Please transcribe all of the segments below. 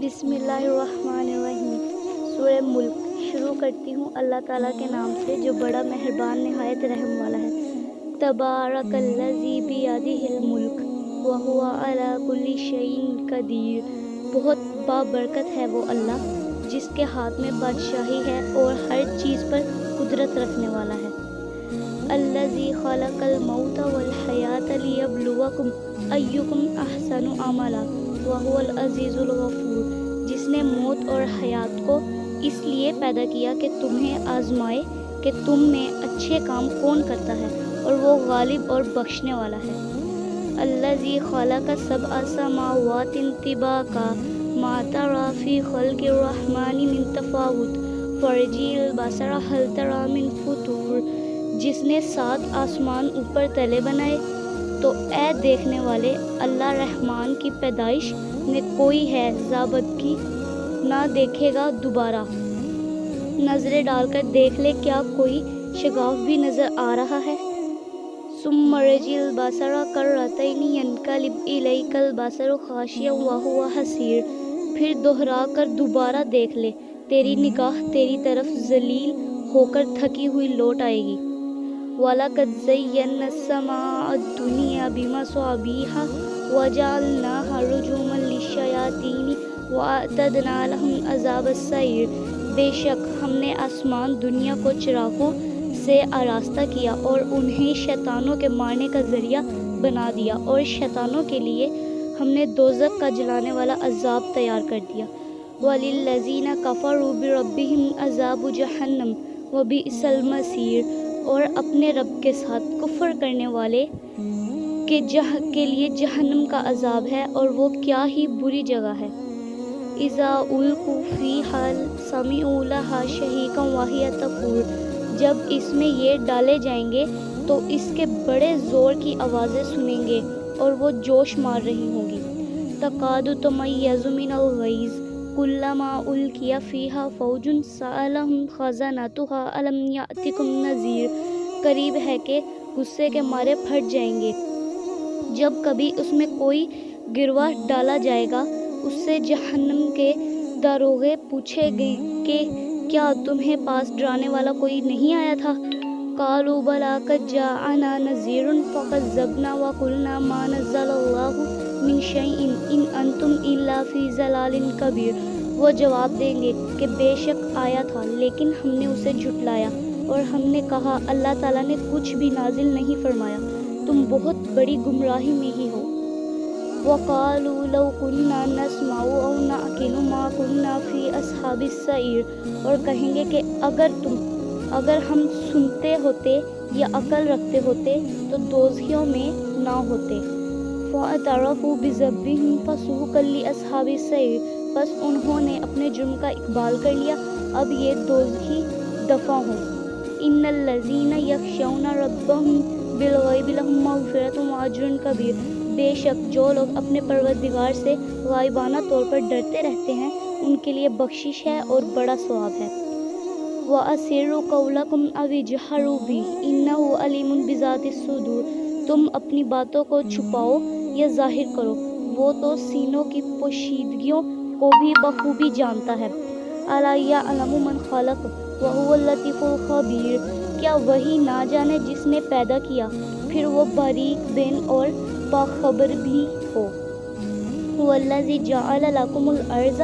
بسم اللہ الرحمن الرحیم۔ سورہ ملک شروع کرتی ہوں اللہ تعالیٰ کے نام سے جو بڑا مہربان نہایت رحم والا ہے۔ تبارک الذی بیدہ الملک وہو علی کل شیء قدیر۔ بہت بابرکت ہے وہ اللہ جس کے ہاتھ میں بادشاہی ہے اور ہر چیز پر قدرت رکھنے والا ہے۔ الذی خلق الموت والحیاۃ لیبلوکم ایکم احسن عملا وہو العزیز الغفور۔ جس نے موت اور حیات کو اس لیے پیدا کیا کہ تمہیں آزمائے کہ تم میں اچھے کام کون کرتا ہے، اور وہ غالب اور بخشنے والا ہے۔ الذی خلق سبع سماوات طباقا ما تری فی خلق الرحمن من تفاوت فارجع البصر هل تری من فطور۔ جس نے 7 آسمان اوپر تلے بنائے تو اے دیکھنے والے، اللہ رحمان کی پیدائش میں کوئی ہے زابدگی نہ دیکھے گا دوبارہ۔ نظریں ڈال کر دیکھ لے، کیا کوئی شگاف بھی نظر آ رہا ہے؟ ثم ارجع البصر کرتین ینقلب الیک البصر خاسئا وہو حسیر۔ پھر دوہرا کر دوبارہ دیکھ لے، تیری نگاہ تیری طرف ذلیل ہو کر تھکی ہوئی لوٹ آئے گی۔ وَلَقَدْ زَيَّنَّا السَّمَاءَ الدُّنْيَا بِمَصَابِيحَ وَجَعَلْنَاهَا رُجُومًا لِلشَّيَاطِينِ وَأَعْتَدْنَا لَهُمْ عَذَابَ السَّعِيرِ۔ بے شک ہم نے آسمان دنیا کو چراغوں سے آراستہ کیا اور انہیں شیطانوں کے مارنے کا ذریعہ بنا دیا، اور شیطانوں کے لیے ہم نے دوزخ کا جلانے والا عذاب تیار کر دیا۔ وَلِلَّذِينَ كَفَرُوا بِرَبِّهِمْ عَذَابُ جَهَنَّمَ وَبِئْسَ الْمَصِيرُ۔ اور اپنے رب کے ساتھ کفر کرنے والے کے لیے جہنم کا عذاب ہے، اور وہ کیا ہی بری جگہ ہے۔ اِذَا أُلْقُوا فِيهَا سَمِعُوا لَهَا شَهِيقًا وَهِيَ تَفُورُ۔ جب اس میں یہ ڈالے جائیں گے تو اس کے بڑے زور کی آوازیں سنیں گے اور وہ جوش مار رہی ہوں گی۔ تَكَادُ تَمَيَّزُ مِنَ الْغَيْظِ كُلَّمَا أُلْقِیَ فِيهَا فَوْجٌ سَأَلَهُمْ خَزَنَتُهَا أَلَمْ يَأْتِكُمْ نَذِیرٌ۔ قریب ہے کہ غصے کے مارے پھٹ جائیں گے جب کبھی اس میں کوئی گروہ ڈالا جائے گا۔ اس سے جہنم کے داروغے پوچھیں گے کہ کیا تمہیں پاس ڈرانے والا کوئی نہیں آیا تھا؟ قالوا بلی قد جاءنا نذیر فکذبنا وقلنا ما نزل اللہ من شیء ان انتم الا فی ضلال کبیر۔ وہ جواب دیں گے کہ بے شک آیا تھا، لیکن ہم نے اسے جھٹلایا، اور ہم نے کہا اللہ تعالیٰ نے کچھ بھی نازل نہیں فرمایا، تم بہت بڑی گمراہی میں ہی ہو۔ وَقَالُوا لَوْ كُنَّا نَسْمَعُ أَوْ نَعْقِلُ مَا كُنَّا فِي أَصْحَابِ السَّعِيرِ۔ اور کہیں گے کہ اگر ہم سنتے ہوتے یا عقل رکھتے ہوتے تو دوزخیوں میں نہ ہوتے۔ فَاعْتَرَفُوا بِذَنبِهِمْ فَسُحْقًا لِأَصْحَابِ السَّعِيرِ۔ بس انہوں نے اپنے جرم کا اقبال کر لیا، اب یہ دوزخی دفع ہوں۔ إِنَّ الَّذِينَ يَخْشَوْنَ رَبَّهُمْ بِالْغَيْبِ لَهُم مَغْفِرَةٌ وَأَجْرٌ كَبِيرٌ۔ بے شک جو لوگ اپنے پروردگار سے غائبانہ طور پر ڈرتے رہتے ہیں، ان کے لیے بخشش ہے اور بڑا ثواب ہے۔ وَأَسِرُّوا قَوْلَكُمْ أَوِ اجْهَرُوا بِهِ إِنَّهُ عَلِيمٌ بِذَاتِ الصُّدُورِ۔ تم اپنی باتوں کو چھپاؤ یا ظاہر کرو، وہ تو سینوں کی پوشیدگیوں کو بھی بخوبی جانتا ہے۔ أَلَا يَعْلَمُ مَنْ خَلَقَ وَهُوَ اللَّطِيفُ الْخَبِيرُ۔ کیا وہی نہ جانے جس نے پیدا کیا، پھر وہ باریک بین اور باخبر بھی ہو۔ وَالَّذِی جَعَلَ لَکُمُ الْأَرْضَ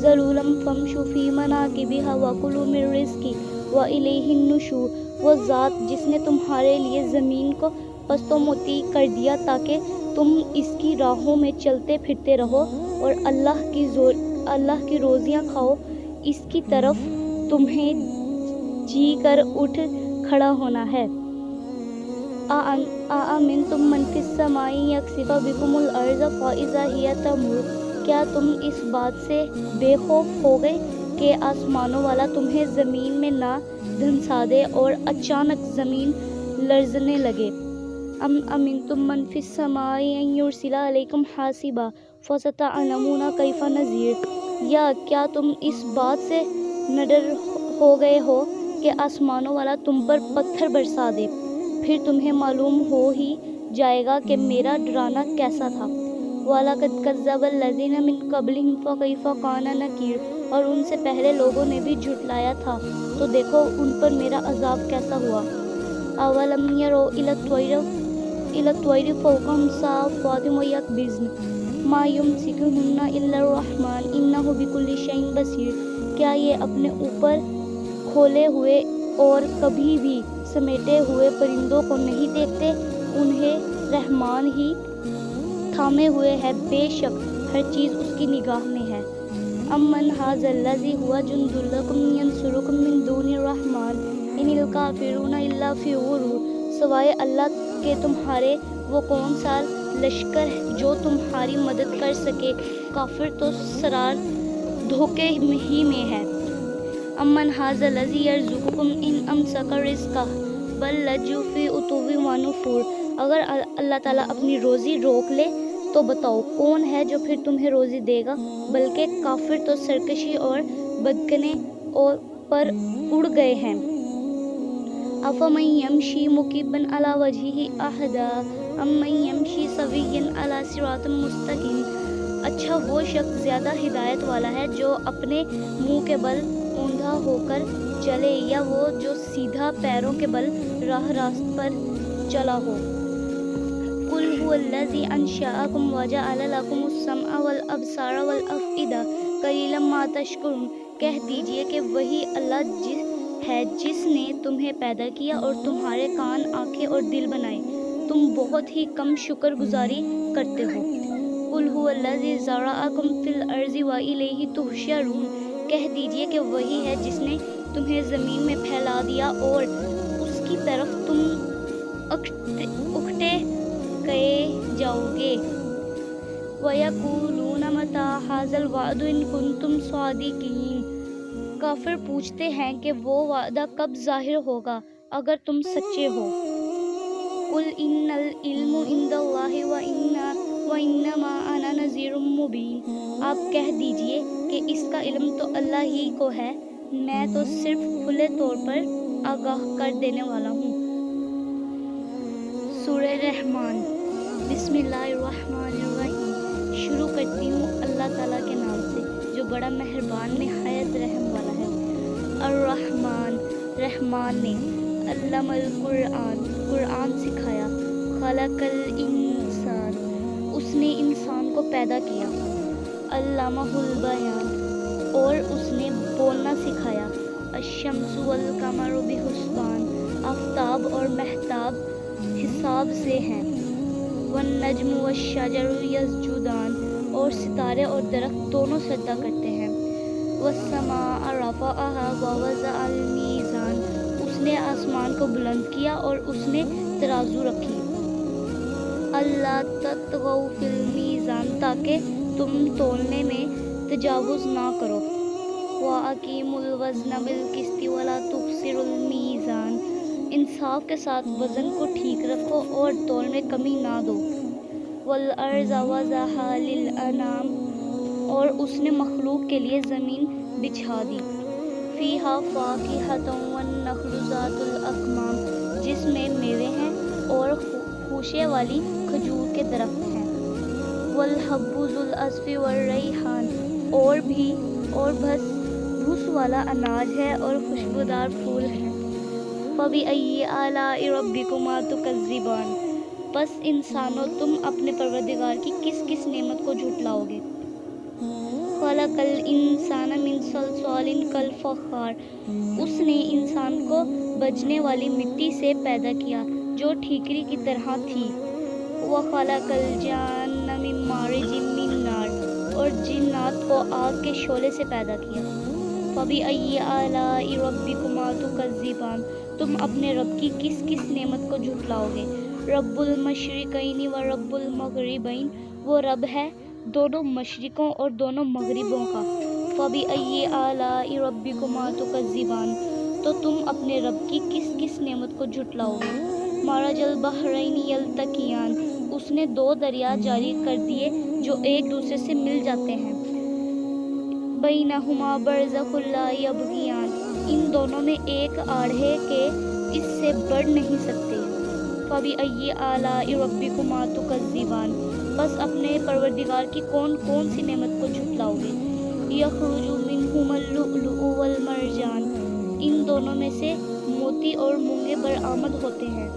ذَلُولًا فَامْشُوا فِی مَنَاکِبِہَا وَکُلُوا مِن رِزْقِہِ وَإِلَیہِ النُّشُورُ۔ وہ ذات جس نے تمہارے لیے زمین کو پست و مطیع کر دیا تاکہ تم اس کی راہوں میں چلتے پھرتے رہو، اور اللہ کی روزیاں کھاؤ، اس کی طرف تمہیں جی کر اٹھ کھڑا ہونا ہے۔ أَأَمِنْتُم مَّن فِی السَّمَاءِ یَخْسِفُ بِکُمُ الْأَرْضَ فَإِذَا ہِیَ تَمُورُ۔ کیا تم اس بات سے بے خوف ہو گئے کہ آسمانوں والا تمہیں زمین میں نہ دھنسا دے اور اچانک زمین لرزنے لگے؟ أَمْ أَمِنْتُم مَّن فِی السَّمَاءِ أَن یُرْسِلَ عَلَیکُمْ حَاصِبًا فَسَتَعْلَمُونَ کَیْفَ نَذِیرِ۔ یا کیا تم اس بات سے نہ ڈر ہو گئے ہو کہ آسمانوں والا تم پر پتھر برسا دے، پھر تمہیں معلوم ہو ہی جائے گا کہ میرا ڈرانا کیسا تھا۔ وَلَقَدْ كَذَّبَ الَّذِينَ مِن قَبْلِهِمْ فَكَيْفَ كَانَ نَكِيرِ، اور ان سے پہلے لوگوں نے بھی جھٹلایا تھا، تو دیکھو ان پر میرا عذاب کیسا ہوا۔ أَوَلَمْ يَرَوْا إِلَى الطَّيْرِ فَوْقَهُمْ صَافَّاتٍ وَيَقْبِضْنَ مَا يُمْسِكُهُنَّ إِلَّا الرَّحْمَنُ إِنَّهُ بِكُلِّ شَيْءٍ بَصِيرٌ، کیا یہ اپنے اوپر کھولے ہوئے اور کبھی بھی سمیٹے ہوئے پرندوں کو نہیں دیکھتے؟ انہیں رحمان ہی تھامے ہوئے ہے، بے شک ہر چیز اس کی نگاہ میں ہے۔ أَمَّنْ هَٰذَا الَّذِي هُوَ جُندٌ لَّكُمْ يَنصُرُكُم مِّن دُونِ الرَّحْمَٰنِ إِنِ الْكَافِرُونَ إِلَّا فِي غُرُورٍ، سوائے اللہ کے تمہارے وہ کون سا لشکر ہے جو تمہاری مدد کر سکے؟ کافر تو سراسر دھوکے ہی میں ہے۔ أَمَّنْ هَٰذَا الَّذِي يَرْزُقُكُمْ إِنْ أَمْسَكَ رِزْقَهُ بَل لَّجُّوا فِي عُتُوٍّ وَنُفُورٍ، اگر اللہ تعالیٰ اپنی روزی روک لے تو بتاؤ کون ہے جو پھر تمہیں روزی دے گا؟ بلکہ کافر تو سرکشی اور بدکنے پر اڑ گئے ہیں۔ أَفَمَن يَمْشِي مُكِبًّا عَلَىٰ وَجْهِهِ أَهْدَىٰ أَمَّن يَمْشِي سَوِيًّا عَلَىٰ صِرَاطٍ مُّسْتَقِيمٍ، اچھا وہ شخص زیادہ ہدایت والا ہے جو اپنے منہ کے بل اوندا ہو کر چلے، یا وہ جو سیدھا پیروں کے بل راہ راست پر چلا ہو۔ قُلْ هُوَ الَّذِي أَنشَأَكُمْ وَجَعَلَ لَكُمُ السَّمْعَ وَالْأَبْصَارَ وَالْأَفْئِدَةَ قَلِيلًا مَا تَشْكُرُونَ، کہہ دیجئے کہ وہی اللہ ہے جس نے تمہیں پیدا کیا اور تمہارے کان، آنکھیں اور دل بنائے، تم بہت ہی کم شکر گزاری کرتے ہو۔ قُلْ هُوَ الَّذِي ذَرَأَكُمْ فِي الْأَرْضِ وَإِلَيْهِ تُحْشَرُونَ، کہہ دیجئے کہ وہی ہے جس نے تمہیں زمین میں پھیلا دیا اور اس کی طرف تم اکٹھے کیے جاؤ گے۔ وَيَقُولُونَ مَتَىٰ هَٰذَا الْوَعْدُ إِن كُنتُمْ صَادِقِينَ، کافر پوچھتے ہیں کہ وہ وعدہ کب ظاہر ہوگا اگر تم سچے ہو۔ قُلْ إِنَّ الْعِلْمَ عِندَ اللَّهِ وَإِنَّمَا أَنَا نَذِيرٌ مُّبِينٌ، آپ کہہ دیجئے کہ اس کا علم تو اللہ ہی کو ہے، میں تو صرف کھلے طور پر آگاہ کر دینے والا ہوں۔ سورہ رحمان۔ بسم اللہ الرحمن الرحیم، شروع کرتی ہوں اللہ تعالیٰ کے نام سے جو بڑا مہربان نہایت رحم والا ہے۔ الرحمن، رحمان نے، علم القرآن، قرآن سکھایا، خلق الانسان، اس نے انسان کو پیدا کیا، علمہ البیان، اور اس نے بولنا سکھایا، الشمس والقمر بحسبان، آفتاب اور مہتاب حساب سے ہیں، والنجم والشجر یسجدان، اور ستارے اور درخت دونوں سجدہ کرتے ہیں، والسماء رفعها ووضع الميزان، اس نے آسمان کو بلند کیا اور اس نے ترازو رکھی، اللہ تطغوا فی المیزان، تاکہ تم تولنے میں تجاوز نہ کرو، وَأَقِیمُوا الْوَزْنَ بِالْقِسْطِ وَلَا تُخْسِرُوا الْمِیزَانَ، انصاف کے ساتھ وزن کو ٹھیک رکھو اور تول میں کمی نہ دو، وَالْأَرْضَ وَضَعَهَا لِلْأَنَامِ، اور اس نے مخلوق کے لیے زمین بچھا دی، فِیہَا فَاکِہَةٌ وَالنَّخْلُ ذَاتُ الْأَکْمَامِ، جس میں میوے ہیں اور خوشے والی کھجور کے درخت ہیں، وَالْحَبُّ ذُو الْعَصْفِ وَالرَّیحَانُ، اور بھس والا اناج ہے اور خوشبودار پھول ہیں، فَبِأَیِّ آلَاءِ رَبِّکُمَا تُکَذِّبَانِ، پس انسانوں تم اپنے پروردگار کی کس کس نعمت کو جھٹلاؤ گے۔ خلق الانسان من صلصال کالفخار، اس نے انسان کو بجنے والی مٹی سے پیدا کیا جو ٹھیکری کی طرح تھی، وخلق الجان من مارج من نار، اور جنات کو آگ کے شعلے سے پیدا کیا، فبأی آلاء ربکما تکذبان، تم اپنے رب کی کس کس نعمت کو جھٹلاؤ گے۔ رب المشرقین و رب المغربین، وہ رب ہے دونوں مشرقوں اور دونوں مغربوں کا، فبأی آلاء ربکما تکذبان، تو تم اپنے رب کی کس کس نعمت کو جھٹلاؤ گے۔ مرج البحرین یلتقیان، اس نے دو دریا جاری کر دیے جو ایک دوسرے سے مل جاتے ہیں، بینہما برزخ لا یبغیان، ان دونوں میں ایک آڑ ہے کہ اس سے بڑھ نہیں سکتے، فبأی آلاء ربکما تکذبان، بس اپنے پروردگار کی کون کون سی نعمت کو جھٹلاؤ گے؟ یخرج منہما اللؤلؤ والمرجان، ان دونوں میں سے موتی اور مونگے برآمد ہوتے ہیں۔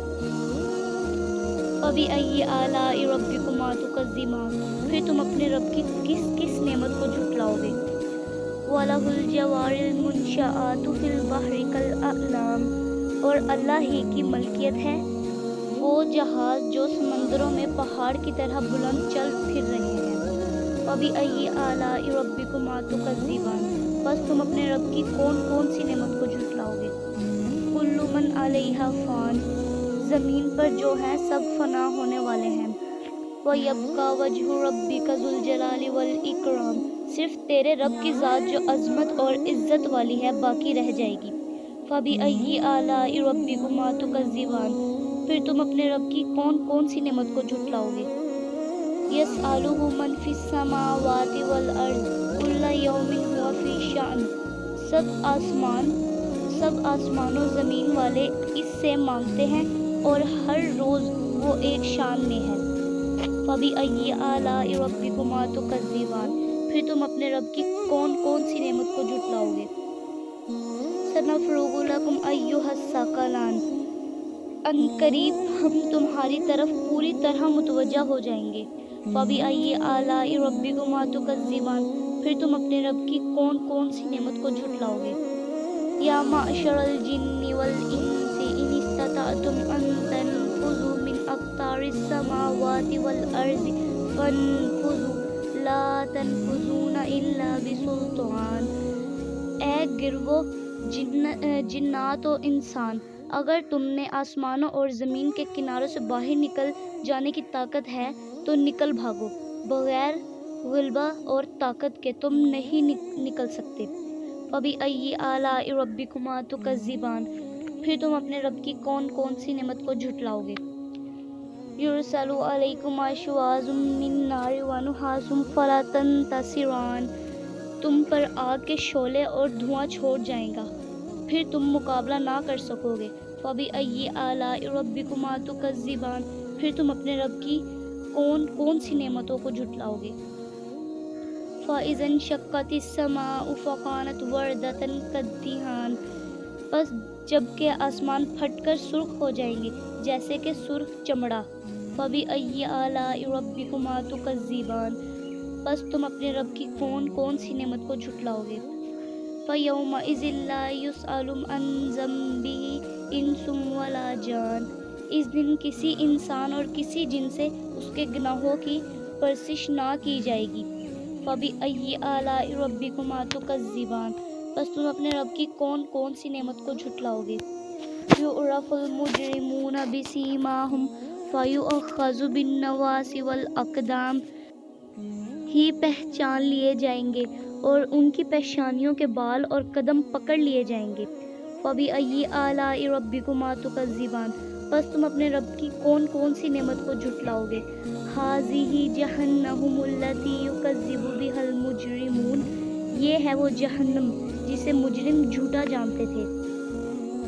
فبأي آلاء ربكما تكذبان، پھر تم اپنے رب کی کس کس نعمت کو جھٹلاؤ گے؟ وَلَهُ الْجَوَارِ الْمُنشَآتُ فِي الْبَحْرِ كَالْأَعْلَامِ، اور اللہ ہی کی ملکیت ہے وہ جہاز جو سمندروں میں پہاڑ کی طرح بلند چل پھر رہے ہیں۔ فَبِأَيِّ آلَاءِ رَبِّكُمَا تُكَذِّبَانِ، بس تم اپنے رب کی کون کون سی نعمت کو جھٹلاؤ گے؟ كُلُّ مَنْ عَلَيْهَا فَانٍ، زمین پر جو ہیں سب فنا ہونے والے ہیں۔ وَيَبْقَى وَجْهُ رَبِّكَ ذُو الْجَلَالِ وَالْإِكْرَامِ، صرف تیرے رب کی ذات جو عظمت اور عزت والی ہے باقی رہ جائے گی۔ فَبِأَيِّ آلَاءِ رَبِّكُمَا تُكَذِّبَانِ، پھر تم اپنے رب کی کون کون سی نعمت کو جھٹلاؤ گے؟ يَسْأَلُهُ مَنْ فِي السَّمَاوَاتِ وَالْأَرْضِ كُلَّ يَوْمٍ هُوَ فِي شَأْنٍ، سب آسمان و زمین والے اس سے مانگتے ہیں اور ہر روز وہ ایک شان میں ہے۔ فَبِأَيِّ آلَاءِ رَبِّكُمَا تُكَذِّبَانِ، پھر تم اپنے رب کی کون کون سی نعمت کو جھٹلاؤ گے؟ سَنَفْرُغُ لَكُمْ أَيُّهَ الثَّقَلَانِ، عنقریب ہم تمہاری طرف پوری طرح متوجہ ہو جائیں گے۔ فَبِأَيِّ آلَاءِ رَبِّكُمَا تُكَذِّبَانِ، پھر تم اپنے رب کی کون کون سی نعمت کو جھٹلاؤ گے؟ یا معشر الجن والانس ان استطعتم ان تنفذوا من اقطار السماوات والارض فانفذوا لا تنفذون الا بسلطان، اے گروہ جنات و انسان، اگر تم نے آسمانوں اور زمین کے کناروں سے باہر نکل جانے کی طاقت ہے تو نکل بھاگو، بغیر غلبہ اور طاقت کے تم نہیں نکل سکتے۔ فَبِأَيِّ آلَاءِ رَبِّكُمَا تُكَذِّبَانِ، پھر تم اپنے رب کی کون کون سی نعمت کو جھٹلاؤ گے؟ يُرْسَلُ عَلَيْكُمَا شُوَاظٌ مِّن نَّارٍ وَنُحَاسٌ فَلَا تَنتَصِرَانِ، تم پر آگ کے شعلے اور دھواں چھوڑ جائے گا، پھر تم مقابلہ نہ کر سکو گے۔ فَبِأَيِّ آلَاءِ رَبِّكُمَا تُكَذِّبَانِ، پھر تم اپنے رب کی کون کون سی نعمتوں کو جھٹلاؤ گے؟ فَإِذَا انشَقَّتِ السَّمَاءُ فَكَانَتْ وَرْدَةً كَالدِّهَانِ، پس جب کہ آسمان پھٹ کر سرخ ہو جائیں گے جیسے کہ سرخ چمڑا۔ فَبِأَيِّ آلَاءِ رَبِّكُمَا تُكَذِّبَانِ، پس تم اپنے رب کی کون کون سی نعمت کو جھٹلاؤ گے؟ فَيَوْمَئِذٍ لَا يُسْأَلُ عَنْ ذَنبِهِ إِنسٌ وَلَا جَانٌ، اس دن کسی انسان اور کسی جن سے اس کے گناہوں کی پرسش نہ کی جائے گی۔ فَبِأَيِّ آلَاءِ رَبِّكُمَا تُكَذِّبَانِ، پس تم اپنے رب کی کون کون سی نعمت کو جھٹلاؤ گے؟ يُعْرَفُ الْمُجْرِمُونَ بِسِیمَاهُمْ فَيُؤْخَذُ بِالنَّوَاصِی وَالْأَقْدَامِ، ہی پہچان لیے جائیں گے اور ان کی پیشانیوں کے بال اور قدم پکڑ لیے جائیں گے۔ فَبِأَيِّ آلَاءِ رَبِّكُمَا تُكَذِّبَانِ، پس تم اپنے رب کی کون کون سی نعمت کو جھٹلاؤ گے؟ هَٰذِهِ جَہَنَّمُ الَّتِی یُکَذِّبُ بِهَا الْمُجْرِمُونَ، یہ ہے وہ جہنم جسے مجرم جھوٹا جانتے تھے۔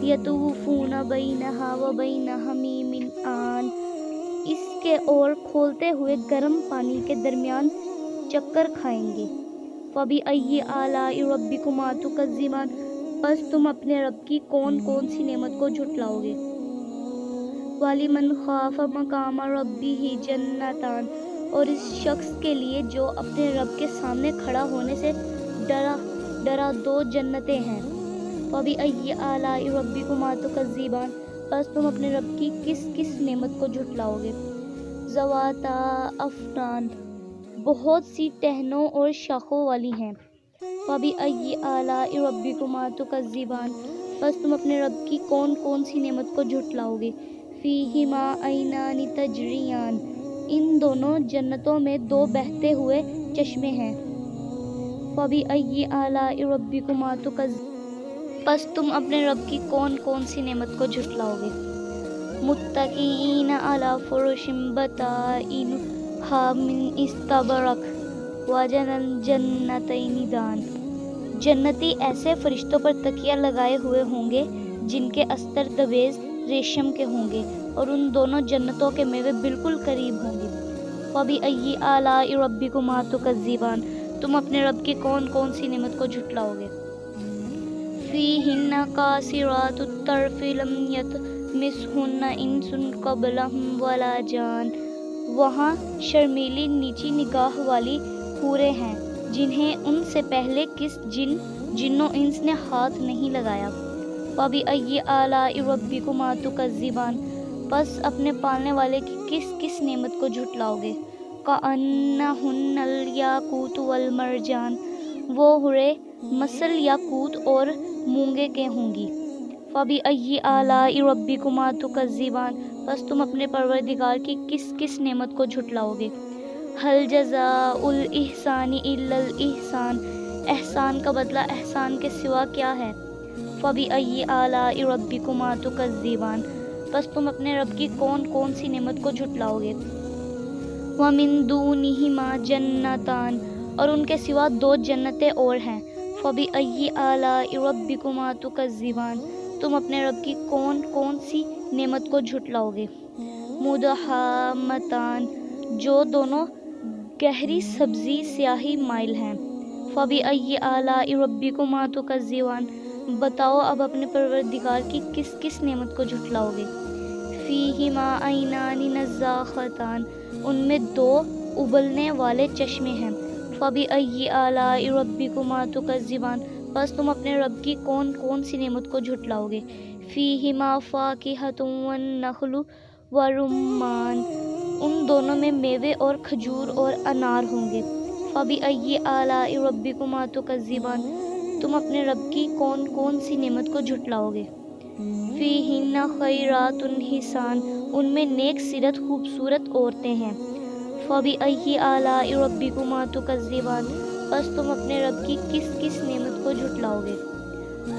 یَطُوفُونَ بَیْنَهَا وَبَیْنَ حَمِیمٍ آن، اس کے اور کھولتے ہوئے گرم پانی کے درمیان چکر کھائیں گے۔ فَبِأَيِّ آلَاءِ رَبِّكُمَا تُكَذِّبَانِ، پس تم اپنے رب کی کون کون سی نعمت کو جھٹلاؤ گے؟ وَلِمَنْ خَافَ مَقَامَ رَبِّهِ جَنَّتَانِ، اور اس شخص کے لیے جو اپنے رب کے سامنے کھڑا ہونے سے ڈرا دو جنتیں ہیں۔ فَبِأَيِّ آلَاءِ رَبِّكُمَا تُكَذِّبَانِ، پس تم اپنے رب کی کس کس نعمت کو جھٹلاؤ گے؟ ذَوَاتَا أَفْنَانٍ، بہت سی ٹہنوں اور شاخوں والی ہیں۔ فَبِأَيِّ آلَاءِ رَبِّكُمَا تُكَذِّبَانِ، پس تم اپنے رب کی کون کون سی نعمت کو جھٹلاؤ گے؟ فِیہِمَا عَیْنَانِ تَجْرِیَانِ، ان دونوں جنتوں میں دو بہتے ہوئے چشمے ہیں۔ فَبِأَيِّ آلَاءِ رَبِّكُمَا تُكَذِّبَانِ، پس تم اپنے رب کی کون کون سی نعمت کو جھٹلاؤ گے؟ مُتَّکِئِینَ عَلیٰ فُرُشٍ بَطَائِنُہَا مِنْ اسْتَبْرَقٍ وَجَنَى الْجَنَّتَیْنِ دَانٍ، جنتی ایسے فرشتوں پر تکیہ لگائے ہوئے ہوں گے جن کے استر دویز ریشم کے ہوں گے اور ان دونوں جنتوں کے میوے بالکل قریب ہوں گے۔ فَبِأَيِّ آلَاءِ رَبِّكُمَا تُكَذِّبَانِ تم اپنے رب کی کون کون سی نعمت کو جھٹلاؤ گے؟ فِيهِنَّ قَاصِرَاتُ الطَّرْفِ لَمْ يَطْمِثْهُنَّ إِنسٌ قَبْلَهُمْ وَلَا جَانٌ وہاں شرمیلی نیچی نگاہ والی حوریں ہیں جنہیں ان سے پہلے جن و انس نے ہاتھ نہیں لگایا۔ فَبِأَيِّ آلَاءِ رَبِّكُمَا تُكَذِّبَانِ پس اپنے پالنے والے کی کس کس نعمت کو جھٹلاؤ گے؟ كَأَنَّهُنَّ الْيَاقُوتُ وَالْمَرْجَانُ وہ حوریں مثل یاقوت اور مونگے کے ہوں گی۔ فَبِأَيِّ آلَاءِ رَبِّكُمَا تُكَذِّبَانِ پس تم اپنے پروردگار کی کس کس نعمت کو جھٹلاؤ گے؟ هَلْ جَزَاءُ الْإِحْسَانِ إِلَّا الْإِحْسَانُ احسان کا بدلہ احسان کے سوا کیا ہے؟ فَبِأَيِّ آلَاءِ رَبِّكُمَا تُكَذِّبَانِ پس تم اپنے رب کی کون کون سی نعمت کو جھٹلاؤ گے؟ وَمِن دُونِهِمَا جَنَّتَانِ اور ان کے سوا دو جنتیں اور ہیں۔ فَبِأَيِّ آلَاءِ رَبِّكُمَا تُكَذِّبَانِ تم اپنے رب کی کون کون سی نعمت کو جھٹلاؤ گے؟ مُدْحَامَّتَانِ جو دونوں گہری سبزی سیاہی مائل ہیں۔ فَبِأَيِّ آلَاءِ رَبِّكُمَا تُكَذِّبَانِ بتاؤ اب اپنے پروردگار کی کس کس نعمت کو جھٹلاؤ گے؟ فِيهِمَا عَيْنَانِ نَضَّاخَتَانِ ان میں دو ابلنے والے چشمے ہیں۔ فَبِأَيِّ آلَاءِ رَبِّكُمَا تُكَذِّبَانِ پس تم اپنے رب کی کون کون سی نعمت کو جھٹلاؤ گے؟ فِيهِمَا فَاكِهَةٌ وَالنَّخْلُ وَالرُّمَّانُ ان دونوں میں میوے اور کھجور اور انار ہوں گے۔ فَبِأَيِّ آلَاءِ رَبِّكُمَا تُكَذِّبَانِ تم اپنے رب کی کون کون سی نعمت کو جھٹلاؤ گے؟ فِيهِنَّ خَيْرَاتٌ حِسَانٌ ان میں نیک سیرت خوبصورت عورتیں ہیں۔ فَبِأَيِّ آلَاءِ رَبِّكُمَا تُكَذِّبَانِ پس تم اپنے رب کی کس کس نعمت کو جھٹلاؤ گے؟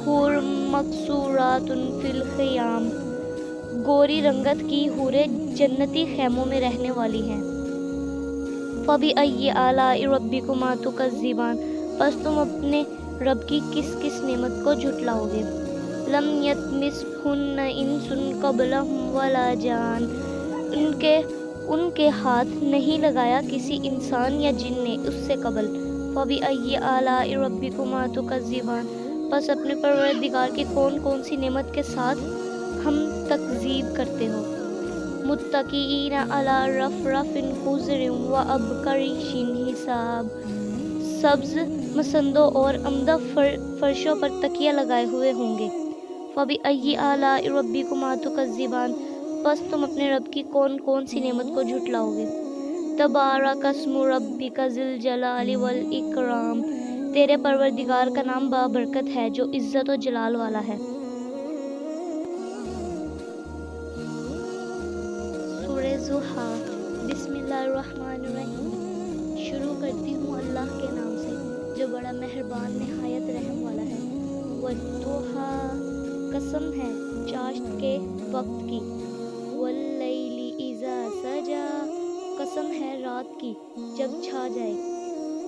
حور مقصورات فی الخیام گوری رنگت کی حوریں جنتی خیموں میں رہنے والی ہیں۔ فَبِأَيِّ آلَاءِ رَبِّكُمَا تُكَذِّبَانِ پس تم اپنے رب کی کس کس نعمت کو جھٹلاؤ گے؟ لَمْ يَطْمِثْهُنَّ إِنسٌ قَبْلَهُمْ وَلَا جَانٌ ان کے ہاتھ نہیں لگایا کسی انسان یا جن نے اس سے قبل۔ فَبِأَيِّ آلَاءِ رَبِّكُمَا تُكَذِّبَانِ پس اپنے پروردگار کی کون کون سی نعمت کے ساتھ ہم تکذیب کرتے ہو؟ مُتَّكِئِينَ عَلَى رَفْرَفٍ خُضْرٍ وَأَبْقَرِيشٍ حِسَابٍ سبز مسندوں اور عمدہ فرشوں پر تکیہ لگائے ہوئے ہوں گے۔ فَبِأَيِّ آلَاءِ رَبِّكُمَا تُكَذِّبَانِ پس تم اپنے رب کی کون کون سی نعمت کو جھٹلاؤ گے؟ تبارک اسم ربک ذی الجلال والاکرام تیرے پروردگار کا نام بابرکت ہے جو عزت و جلال والا ہے۔ سورہ ضحیٰ بسم اللہ الرحمن الرحیم شروع کرتی ہوں اللہ کے نام سے جو بڑا مہربان نہایت رحم والا ہے۔ والضحیٰ قسم ہے چاشت کے وقت کی۔ واللیل اذا سجا قسم ہے رات کی جب چھا جائے۔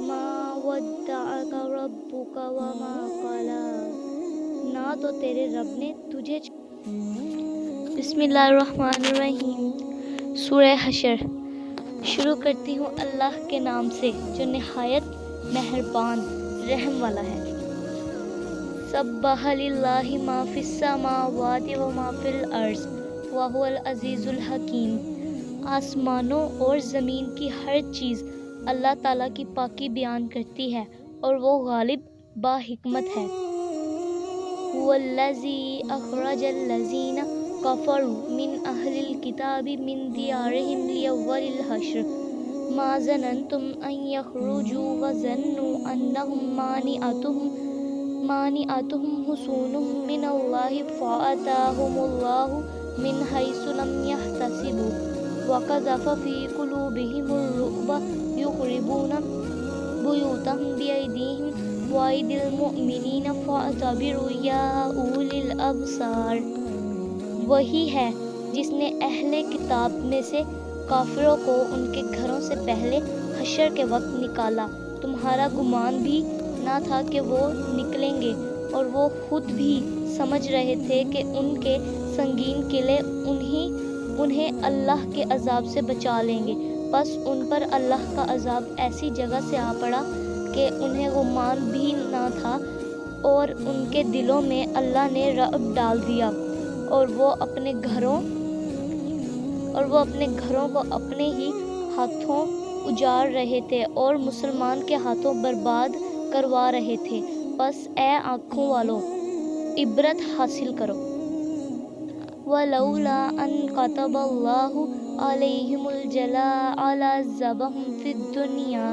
ما ودعک ربک وما قلی نہ تو تیرے رب نے تجھے بسم اللہ الرحمن الرحیم سورہ حشر شروع کرتی ہوں اللہ کے نام سے جو نہایت مہربان رحم والا ہے۔ سبح للہ ما فی السماوات وما فی الارض وہو العزیز الحکیم آسمانوں اور زمین کی ہر چیز اللہ تعالیٰ کی پاکی بیان کرتی ہے اور وہ غالب با حکمت ہے۔ والذی اخرج الذین کفروا من اہل الکتاب من دیارہم لیول الحشر ما ظننتم ان یخرجوا وظنوا انہم مانعتہم حصونہم من اللہ فآتاہم اللہ من حیث لم یحتسبوا وقذف فی قلوبہم الرعب یخربون بیوتہم بایدیہم وایدی المؤمنین فاعتبروا یا اولی الابصار وہی ہے جس نے اہل کتاب میں سے کافروں کو ان کے گھروں سے پہلے حشر کے وقت نکالا۔ تمہارا گمان بھی نہ تھا کہ وہ نکلیں گے اور وہ خود بھی سمجھ رہے تھے کہ ان کے سنگین قلعے انہیں اللہ کے عذاب سے بچا لیں گے پس ان پر اللہ کا عذاب ایسی جگہ سے آ پڑا کہ انہیں گمان بھی نہ تھا، اور ان کے دلوں میں اللہ نے رعب ڈال دیا، اور وہ اپنے گھروں کو اپنے ہی ہاتھوں اجاڑ رہے تھے اور مسلمان کے ہاتھوں برباد کروا رہے تھے۔ پس اے آنکھوں والو، عبرت حاصل کرو۔ وَلَوْلَا أَن كَتَبَ اللَّهُ عَلَيْهِمُ الْجَلَاءَ لَعَذَّبَهُمْ فِي الدُّنْيَا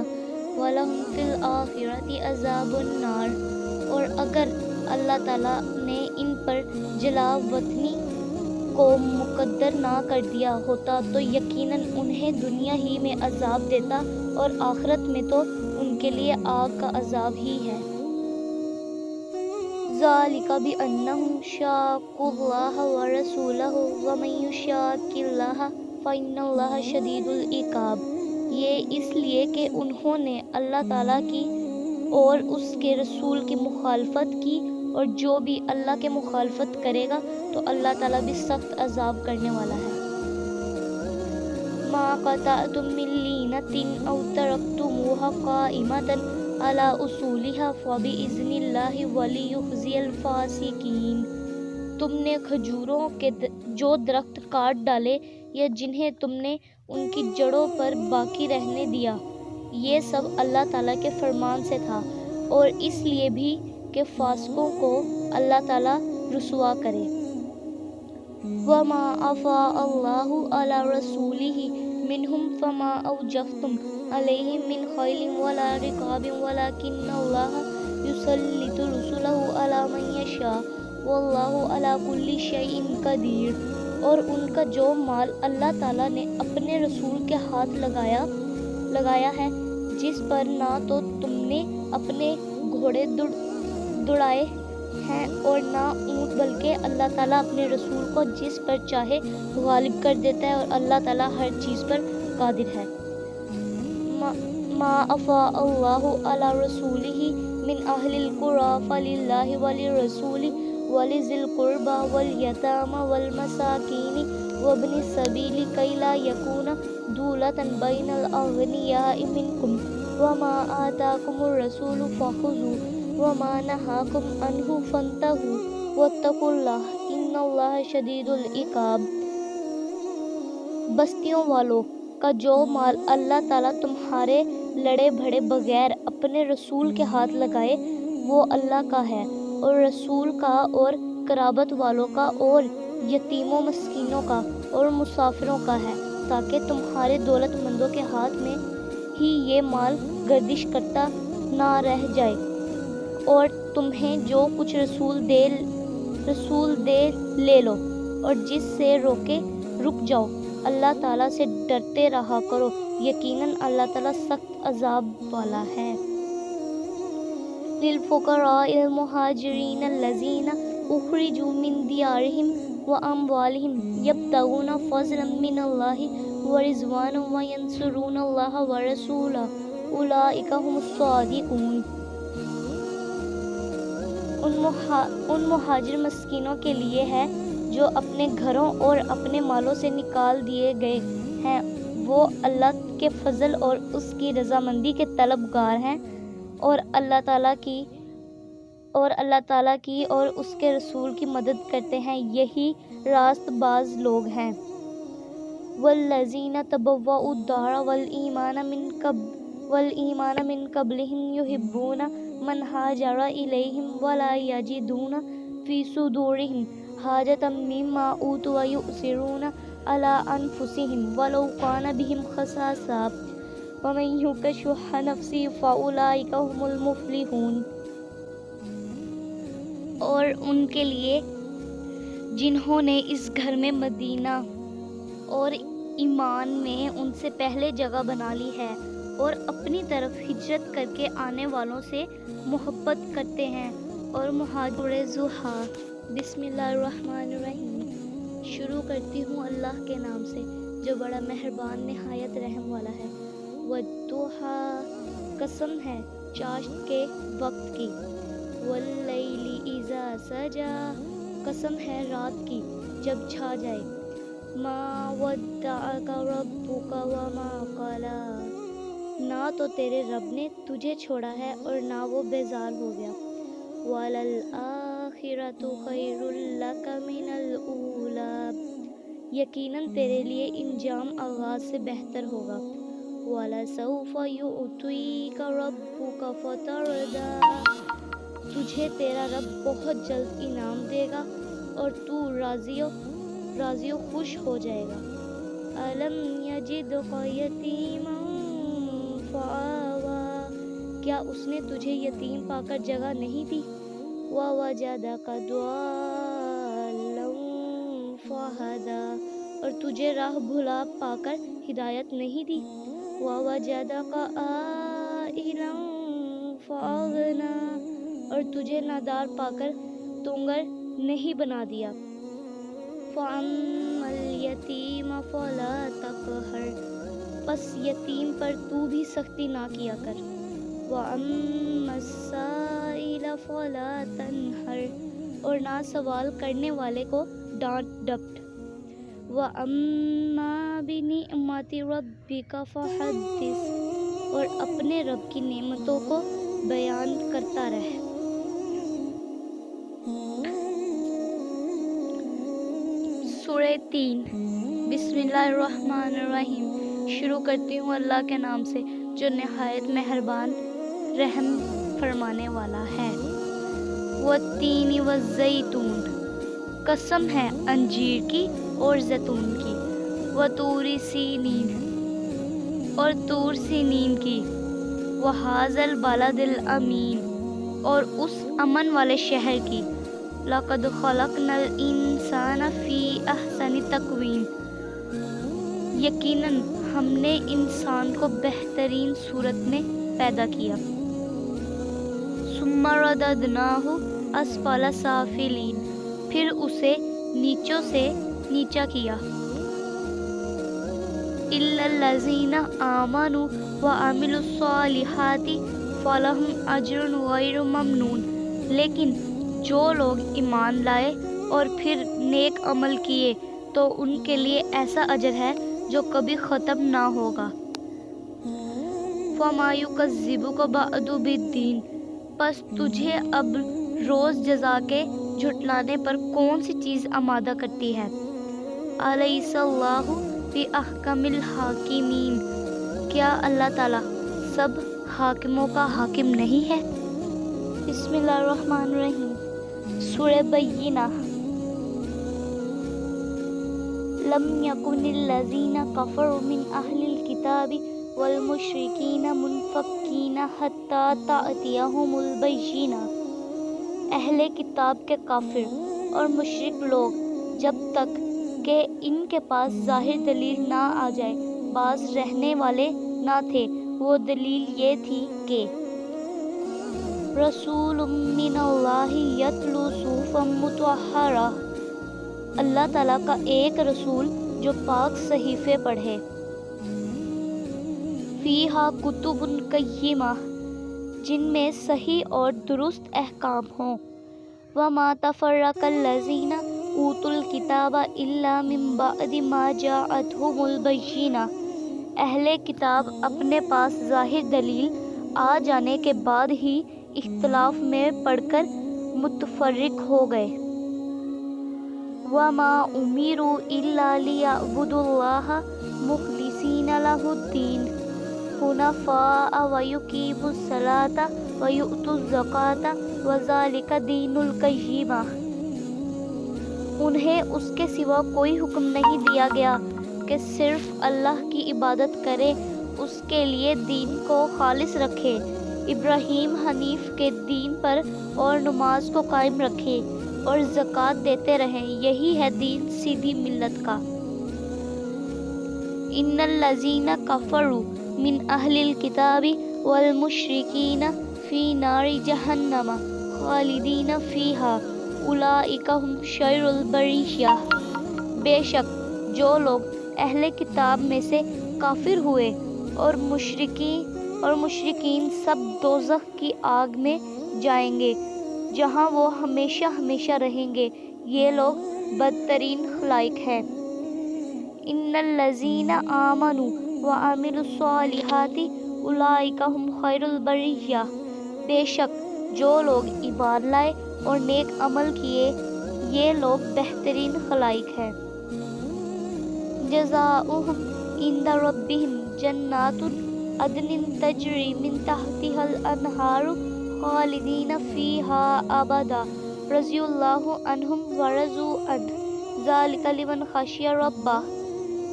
وَلَهُمْ فِي الْآخِرَةِ عَذَابُ النَّارِ، اور اگر اللہ تعالیٰ نے ان پر جلا وطنی کو مقدر نہ کر دیا ہوتا تو یقیناً انہیں دنیا ہی میں عذاب دیتا، اور آخرت میں تو ان کے لیے آگ کا عذاب ہی ہے۔ ذَلِكَ بِأَنَّهُمْ شَاقُّوا اللَّهَ وَرَسُولَهُ وَمَن يُشَاقِّ اللَّهَ فَإِنَّ اللَّهَ شَدِيدُ الْعِقَابِ، یہ اس لیے کہ انہوں نے اللہ تعالیٰ کی اور اس کے رسول کی مخالفت کی، اور جو بھی اللہ کے مخالفت کرے گا تو اللہ تعالیٰ بھی سخت عذاب کرنے والا ہے۔ مَا قَطَعْتُم مِّن لِّينَةٍ أَوْ تَرَكْتُمُوهَا قَائِمَةً عَلَىٰ أُصُولِهَا فَبِإِذْنِ اللَّهِ وَلِيُخْزِيَ الْفَاسِقِينَ، تم نے کھجوروں کے جو درخت کاٹ ڈالے یا جنہیں تم نے ان کی جڑوں پر باقی رہنے دیا، یہ سب اللہ تعالیٰ کے فرمان سے تھا، اور اس لیے بھی کہ فاسقوں کو اللہ تعالیٰ رسوا کرے۔ وَمَا أَفَاءَ اللَّهُ عَلَىٰ رَسُولِهِ مِنْهُمْ فَمَا أَوْجَفْتُمْ عَلَيْهِ مِنْ خَيْلٍ وَلَا رِكَابٍ وَلَٰكِنَّ اللَّهَ يُسَلِّطُ رُسُلَهُ عَلَىٰ مَن يَشَاءُ وَاللَّهُ عَلَىٰ كُلِّ شَيْءٍ قَدِيرٌ، اور ان کا جو مال اللہ تعالیٰ نے اپنے رسول کے ہاتھ لگایا ہے، جس پر نہ تو تم نے اپنے گھوڑے دوڑائے ہیں اور نہ اونٹ، بلکہ اللہ تعالیٰ اپنے رسول کو جس پر چاہے غالب کر دیتا ہے، اور اللہ تعالیٰ ہر چیز پر قادر ہے۔ مَا أَفَاءَ اللَّهُ عَلَىٰ رَسُولِهِ مِنْ أَهْلِ الْقُرَىٰ فَلِلَّهِ وَلِلرَّسُولِ وَلِذِي الْقُرْبَىٰ وَالْيَتَامَىٰ وَالْمَسَاكِينِ وَابْنِ السَّبِيلِ كَيْ لَا يَكُونَ دُولَةً بَيْنَ الْأَغْنِيَاءِ مِنكُمْ، وَمَا آتَاكُمُ الرَّسُولُ فَخُذُوهُ وَمَا نَهَاكُمْ عَنْهُ فَانتَهُوا وَاتَّقُوا اللَّهَ إِنَّ اللَّهَ شَدِيدُ الْعِقَابِ۔ بستیوں والو کا جو مال اللہ تعالیٰ تمہارے لڑے بھڑے بغیر اپنے رسول کے ہاتھ لگائے وہ اللہ کا ہے، اور رسول کا اور قرابت والوں کا اور یتیموں مسکینوں کا اور مسافروں کا ہے، تاکہ تمہارے دولت مندوں کے ہاتھ میں ہی یہ مال گردش کرتا نہ رہ جائے، اور تمہیں جو کچھ رسول دے لے لو، اور جس سے روکے رک جاؤ، اللہ تعالیٰ سے ڈرتے رہا کرو، یقیناً اللہ تعالیٰ سخت عذاب والا ہے۔ لِلْفُقَرَاءِ الْمُهَاجِرِينَ الَّذِينَ أُخْرِجُوا مِنْ دِيَارِهِمْ وَأَمْوَالِهِمْ يَبْتَغُونَ فَضْلًا مِّنَ اللَّهِ وَرِضْوَانًا وَيَنصُرُونَ اللَّهَ وَرَسُولَهُ أُولَٰئِكَ هُمُ الصَّادِقُونَ۔ ان مہاجر مسکینوں کے لیے ہے جو اپنے گھروں اور اپنے مالوں سے نکال دیے گئے ہیں، وہ اللہ کے فضل اور اس کی رضامندی کے طلبگار ہیں، اور اللہ تعالیٰ کی اور اس کے رسول کی مدد کرتے ہیں، یہی راست باز لوگ ہیں۔ وَالَّذِينَ تَبَوَّءُوا الدَّارَ وَالْإِيمَانَ مِنْ قَبْلِهِمْ يُحِبُّونَ مَنْ هَاجَرَ إِلَيْهِمْ وَلَا يَجِدُونَ فِي صُدُورِهِمْ حَاجَةً مِّمَّا أُوتُوا وَيُؤْثِرُونَ عَلَىٰ أَنفُسِهِمْ وَلَوْ كَانَ بِهِمْ خَصَاصَةٌ وَمَن يُوقَ شُحَّ نَفْسِهِ فَأُولَٰئِكَ هُمُ الْمُفْلِحُونَ۔ اور ان کے لیے جنہوں نے اس گھر میں مدینہ اور ایمان میں ان سے پہلے جگہ بنا لی ہے، اور اپنی طرف ہجرت کر کے آنے والوں سے محبت کرتے ہیں، اور مہاجر ضحیٰ۔ بسم اللہ الرحمن الرحیم، شروع کرتی ہوں اللہ کے نام سے جو بڑا مہربان نہایت رحم والا ہے۔ والضحیٰ، قسم ہے چاشت کے وقت کی۔ واللیل اذا سجی، قسم ہے رات کی جب چھا جائے۔ ما ودعک ربک وما قلی، نہ تو تیرے رب نے تجھے چھوڑا ہے اور نہ وہ بیزار ہو گیا۔ وَلَلْآخِرَةُ خَيْرٌ لَكَ مِنَ الْأُولَىٰ، یقیناً تیرے لیے انجام آغاز سے بہتر ہوگا۔ وَلَسَوْفَ يُعْطِيكَ رَبُّكَ فَتَرْضَىٰ، تجھے تیرا رب بہت جلد انعام دے گا اور تو راضی و خوش ہو جائے گا۔ أَلَمْ يَجِدْكَ يَتِيمًا فَآوَىٰ، کیا اس نے تجھے یتیم پا کر جگہ نہیں دی؟ وَوَجَدَكَ ضَالًّا فَہَدَىٰ، اور تجھے راہ بھلا پا کر ہدایت نہیں دی؟ وَوَجَدَكَ عَائِلًا فَأَغْنَىٰ، اور تجھے نادار پا کر تنگر نہیں بنا دیا؟ فَأَمَّا الْيَتِيمَ فَلَا تَقْهَرْ، پس یتیم پر تو بھی سختی نہ کیا کر۔ وَأَمَّا السَّائِلَ فَلَا تَنْهَرْ، اور نہ سوال کرنے والے کو ڈانٹ ڈپٹ۔ وَأَمَّا بِنِعْمَةِ رَبِّكَ فَحَدِّثْ، اور اپنے رب کی نعمتوں کو بیان کرتا رہ۔ سورہ 3۔ بسم اللہ الرحمن الرحیم، شروع کرتی ہوں اللہ کے نام سے جو نہایت مہربان رحم فرمانے والا ہے۔ والتین والزیتون، قسم ہے انجیر کی اور زیتون کی۔ وطور سینین، اور طور سینین کی۔ وہذا البلد الامین، اور اس امن والے شہر کی۔ لقد خلقنا الانسان فی احسن تقویم، یقیناً ہم نے انسان کو بہترین صورت میں پیدا کیا۔ ثم رددناہ اسفل سافلین، پھر اسے نیچوں سے نیچا کیا۔ الا الذین آمنوا وعملوا الصالحات فلہم اجر غیر ممنون، لیکن جو لوگ ایمان لائے اور پھر نیک عمل کیے تو ان کے لیے ایسا اجر ہے جو کبھی ختم نہ ہوگا۔ فَمَا يُكَذِّبُكَ بَعْدُ بِالدِّينِ، پس تجھے اب روز جزا کے جھٹلانے پر کون سی چیز آمادہ کرتی ہے؟ أَلَيْسَ اللَّهُ بِأَحْكَمِ الْحَاكِمِينَ، کیا اللہ تعالیٰ سب حاکموں کا حاکم نہیں ہے؟ بسم اللہ الرحمن الرحیم۔ سورہ بینہ۔ لم یکن الذین کفروا من اہل الکتاب والمشرکین منفکین حتی تأتیہم البینہ، اہل کتاب کے کافر اور مشرک لوگ جب تک کہ ان کے پاس ظاہر دلیل نہ آ جائے باز رہنے والے نہ تھے۔ وہ دلیل یہ تھی کہ رسول من اللہ یتلو صحفا مطہرہ، اللہ تعالیٰ کا ایک رسول جو پاک صحیفے پڑھے۔ فیہا کتب قیمہ، جن میں صحیح اور درست احکام ہوں۔ وما تفرق الذین اوتوا الکتاب الا من بعد ما جاءتہم البینہ، اہل کتاب اپنے پاس ظاہر دلیل آ جانے کے بعد ہی اختلاف میں پڑ کر متفرق ہو گئے۔ وما امروا الا لیعبدوا اللہ مخلصین لہ الدین حنفاء ویقیموا الصلاۃ ویؤتوا الزکاۃ وذلک دین القیمہ، انہیں اس کے سوا کوئی حکم نہیں دیا گیا کہ صرف اللہ کی عبادت کرے، اس کے لیے دین کو خالص رکھے، ابراہیم حنیف کے دین پر اور نماز کو قائم رکھے اور زکوٰۃ دیتے رہیں، یہی ہے دین سیدھی ملت کا۔ ان الذین کفروا من اہل الکتاب والمشرکین فی نار جہنم خالدین فیہا اولئک ہم شر البریہ، بے شک جو لوگ اہل کتاب میں سے کافر ہوئے اور مشرکین سب دوزخ کی آگ میں جائیں گے جہاں وہ ہمیشہ ہمیشہ رہیں گے، یہ لوگ بدترین خلائق ہیں۔ ان الذین آمنوا وعملوا الصالحات اولئک هم خیر البریہ، بے شک جو لوگ ایمان لائے اور نیک عمل کیے یہ لوگ بہترین خلائق ہیں۔ جزاؤہم عند ربہم جنات عدن تجری من تحتها الانہار خالدین فیہا ابدا رضی اللہ عنہم ورضوا عنہ ذالک لمن خشی ربہ۔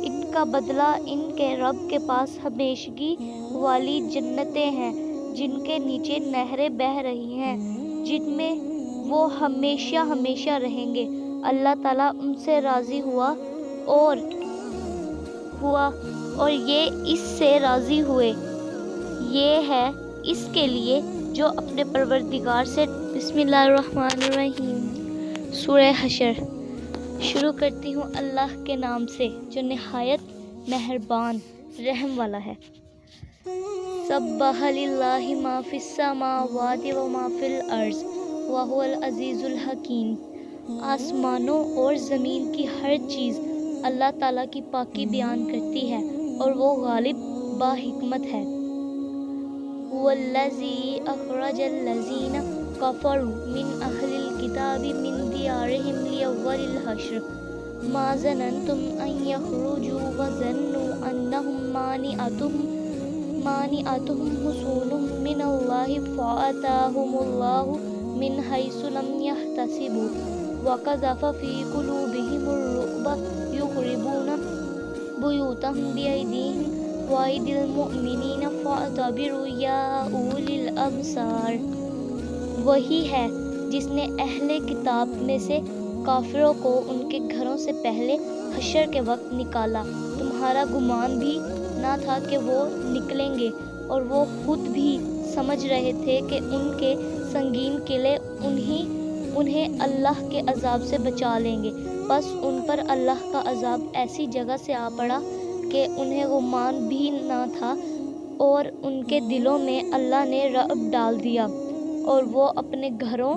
ان کا بدلہ ان کے رب کے پاس ہمیشگی والی جنتیں ہیں جن کے نیچے نہریں بہہ رہی ہیں، جن میں وہ ہمیشہ ہمیشہ رہیں گے۔ اللہ تعالیٰ ان سے راضی ہوا اور یہ اس سے راضی ہوئے۔ یہ ہے اس کے لیے جو اپنے پروردگار سے بسم اللہ الرحمن الرحیم۔ سورہ حشر۔ شروع کرتی ہوں اللہ کے نام سے جو نہایت مہربان رحم والا ہے۔ سبح للہ ما فی السماوات و ما فی الارض وہو العزیز الحکیم۔ آسمانوں اور زمین کی ہر چیز اللہ تعالیٰ کی پاکی بیان کرتی ہے اور وہ غالب با حکمت ہے۔ والذی اخرج الذین کفروا من اہل الکتاب من دیارہم لیول الحشر ما ظننتم ان یخرجوا وظنوا انہم مانعتہم حصونہم من اللہ فآتاہم اللہ من حیث لم یحتسبوا وقذف فی قلوبہم الرعب یخربون بیوتہم بایدیہم وایدی المؤمنین فاعتبروا یا اولی الابصار۔ وہی ہے جس نے اہل کتاب میں سے کافروں کو ان کے گھروں سے پہلے حشر کے وقت نکالا۔ تمہارا گمان بھی نہ تھا کہ وہ نکلیں گے اور وہ خود بھی سمجھ رہے تھے کہ ان کے سنگین قلعے انہیں اللہ کے عذاب سے بچا لیں گے، بس ان پر اللہ کا عذاب ایسی جگہ سے آ پڑا کہ انہیں گمان بھی نہ تھا، اور ان کے دلوں میں اللہ نے رعب ڈال دیا، اور وہ اپنے گھروں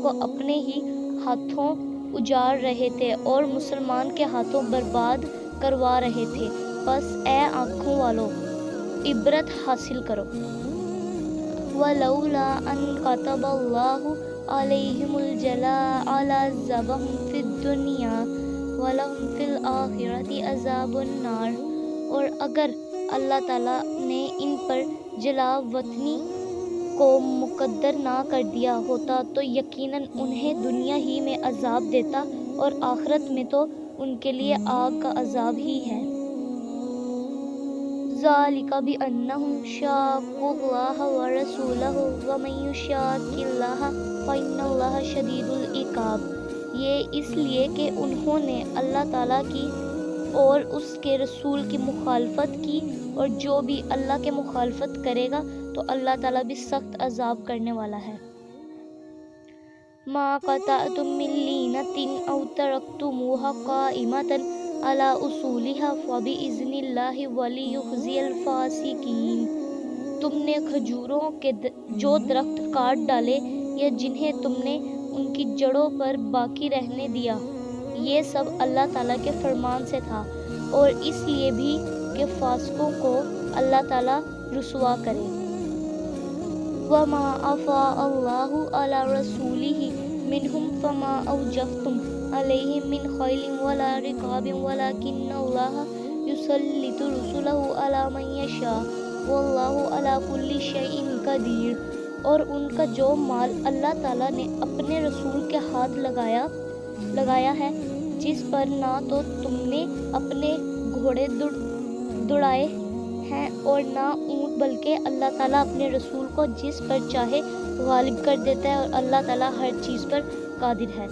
کو اپنے ہی ہاتھوں اجاڑ رہے تھے اور مسلمان کے ہاتھوں برباد کروا رہے تھے۔ بس اے آنکھوں والو، عبرت حاصل کرو۔ وَلَوْلَا أَن كَتَبَ اللَّهُ عَلَيْهِمُ الْجَلَاءَ لَعَذَّبَهُمْ فِي الدُّنْيَا وَلَهُمْ فِي الْآخِرَةِ عَذَابُ النَّارِ۔ اور اگر اللہ تعالیٰ نے ان پر جلا وطنی کو مقدر نہ کر دیا ہوتا تو یقیناً انہیں دنیا ہی میں عذاب دیتا، اور آخرت میں تو ان کے لیے آگ کا عذاب ہی ہے۔ ذَلِكَ بِأَنَّهُمْ شَاقُّوا اللَّهَ وَرَسُولَهُ وَمَن يُشَاقِّ اللَّهَ فَإِنَّ اللَّهَ شَدِيدُ الْعِقَابِ۔ یہ اس لیے کہ انہوں نے اللہ تعالیٰ کی اور اس کے رسول کی مخالفت کی، اور جو بھی اللہ کے مخالفت کرے گا تو اللہ تعالیٰ بھی سخت عذاب کرنے والا ہے۔ مَا قَطَعْتُم مِّن لِّینَةٍ أَوْ تَرَکْتُمُوهَا قَائِمَةً عَلَىٰ أُصُولِهَا فَبِإِذْنِ اللَّهِ وَلِيُخْزِيَ الْفَاسِقِينَ۔ تم نے کھجوروں کے جو درخت کاٹ ڈالے یا جنہیں تم نے ان کی جڑوں پر باقی رہنے دیا، یہ سب اللہ تعالیٰ کے فرمان سے تھا، اور اس لیے بھی کہ فاسقوں کو اللہ تعالیٰ رسوا کرے۔ وَمَا أَفَاءَ اللَّهُ عَلَىٰ رَسُولِهِ مِنْهُمْ فَمَا أَوْجَفْتُمْ عَلَيْهِ مِنْ خَيْلٍ وَلَا رِكَابٍ وَلَٰكِنَّ اللَّهَ يُسَلِّطُ رُسُلَهُ عَلَىٰ مَن يَشَاءُ وَاللَّهُ عَلَىٰ كُلِّ شَيْءٍ قَدِيرٌ۔ اور ان کا جو مال اللہ تعالیٰ نے اپنے رسول کے ہاتھ لگایا ہے، جس پر نہ تو تم نے اپنے گھوڑے دوڑائے ہیں اور نہ اونٹ، بلکہ اللہ تعالیٰ اپنے رسول کو جس پر چاہے غالب کر دیتا ہے، اور اللہ تعالیٰ ہر چیز پر قادر ہے۔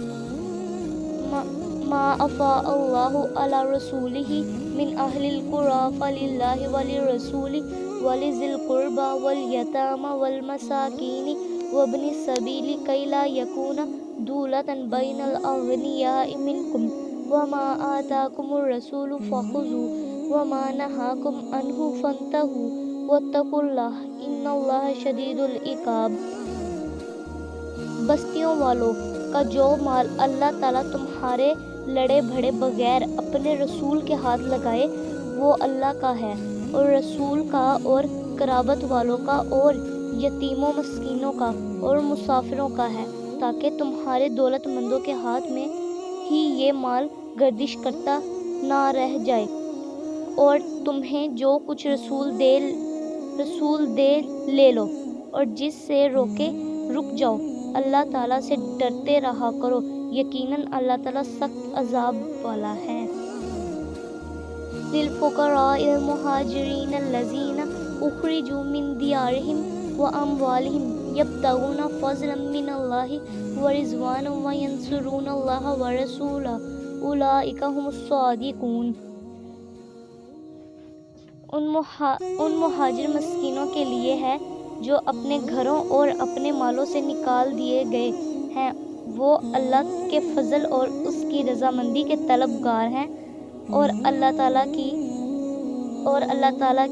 مَا أَفَاءَ اللَّهُ عَلَىٰ رَسُولِهِ مِنْ أَهْلِ الْقُرَىٰ فَلِلَّهِ وَلِلرَّسُولِ وَلِذِي الْقُرْبَىٰ وَالْيَتَامَىٰ وَالْمَسَاكِينِ وَابْنِ السَّبِيلِ كَيْ لَا يَكُونَ دُولَةً بَيْنَ الْأَغْنِيَاءِ مِنكُمْ وَمَا آتَاكُمُ الرَّسُولُ فَخُذُوهُ وَمَا نَهَاكُمْ عَنْهُ فَانتَهُوا وَاتَّقُوا اللَّهَ إِنَّ اللَّهَ شَدِيدُ الْعِقَابِ۔ بستیوں والوں کا جو مال اللہ تعالیٰ تمہارے لڑے بھڑے بغیر اپنے رسول کے ہاتھ لگائے وہ اللہ کا ہے اور رسول کا اور قرابت والوں کا اور یتیموں مسکینوں کا اور مسافروں کا ہے، تاکہ تمہارے دولت مندوں کے ہاتھ میں ہی یہ مال گردش کرتا نہ رہ جائے، اور تمہیں جو کچھ رسول دے لے لو، اور جس سے روکے رک جاؤ۔ اللہ تعالیٰ سے ڈرتے رہا کرو، یقیناً اللہ تعالیٰ سخت عذاب والا ہے۔ للفقراء المہاجرین الذین اخرجوا من دیارهم واموالهم یبتغون فضلا من اللہ ورضوانا وینصرون اللہ ورسولہ اولئک هم الصادقون۔ ان مہاجر مسکینوں کے لیے ہے جو اپنے گھروں اور اپنے مالوں سے نکال دیے گئے ہیں، وہ اللہ کے فضل اور اس کی رضامندی کے طلبگار ہیں، اور اللہ تعالیٰ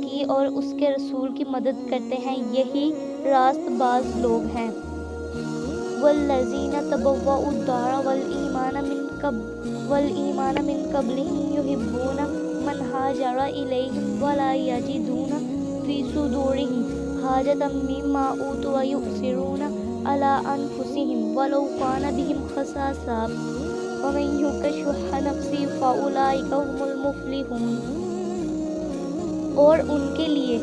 کی اور اس کے رسول کی مدد کرتے ہیں، یہی راست باز لوگ ہیں۔ والذین تبوؤا الدار والایمان من قبلہم یحبون من ہاجر الیہم ولا یجدون فی صدورہم حاجۃ مما اوتوا ویؤثرون علی انفسہم ولو کان بہم خصاصۃ ومن یوق شح نفسہ فاولئک ھم المفلحون۔ اور ان کے لیے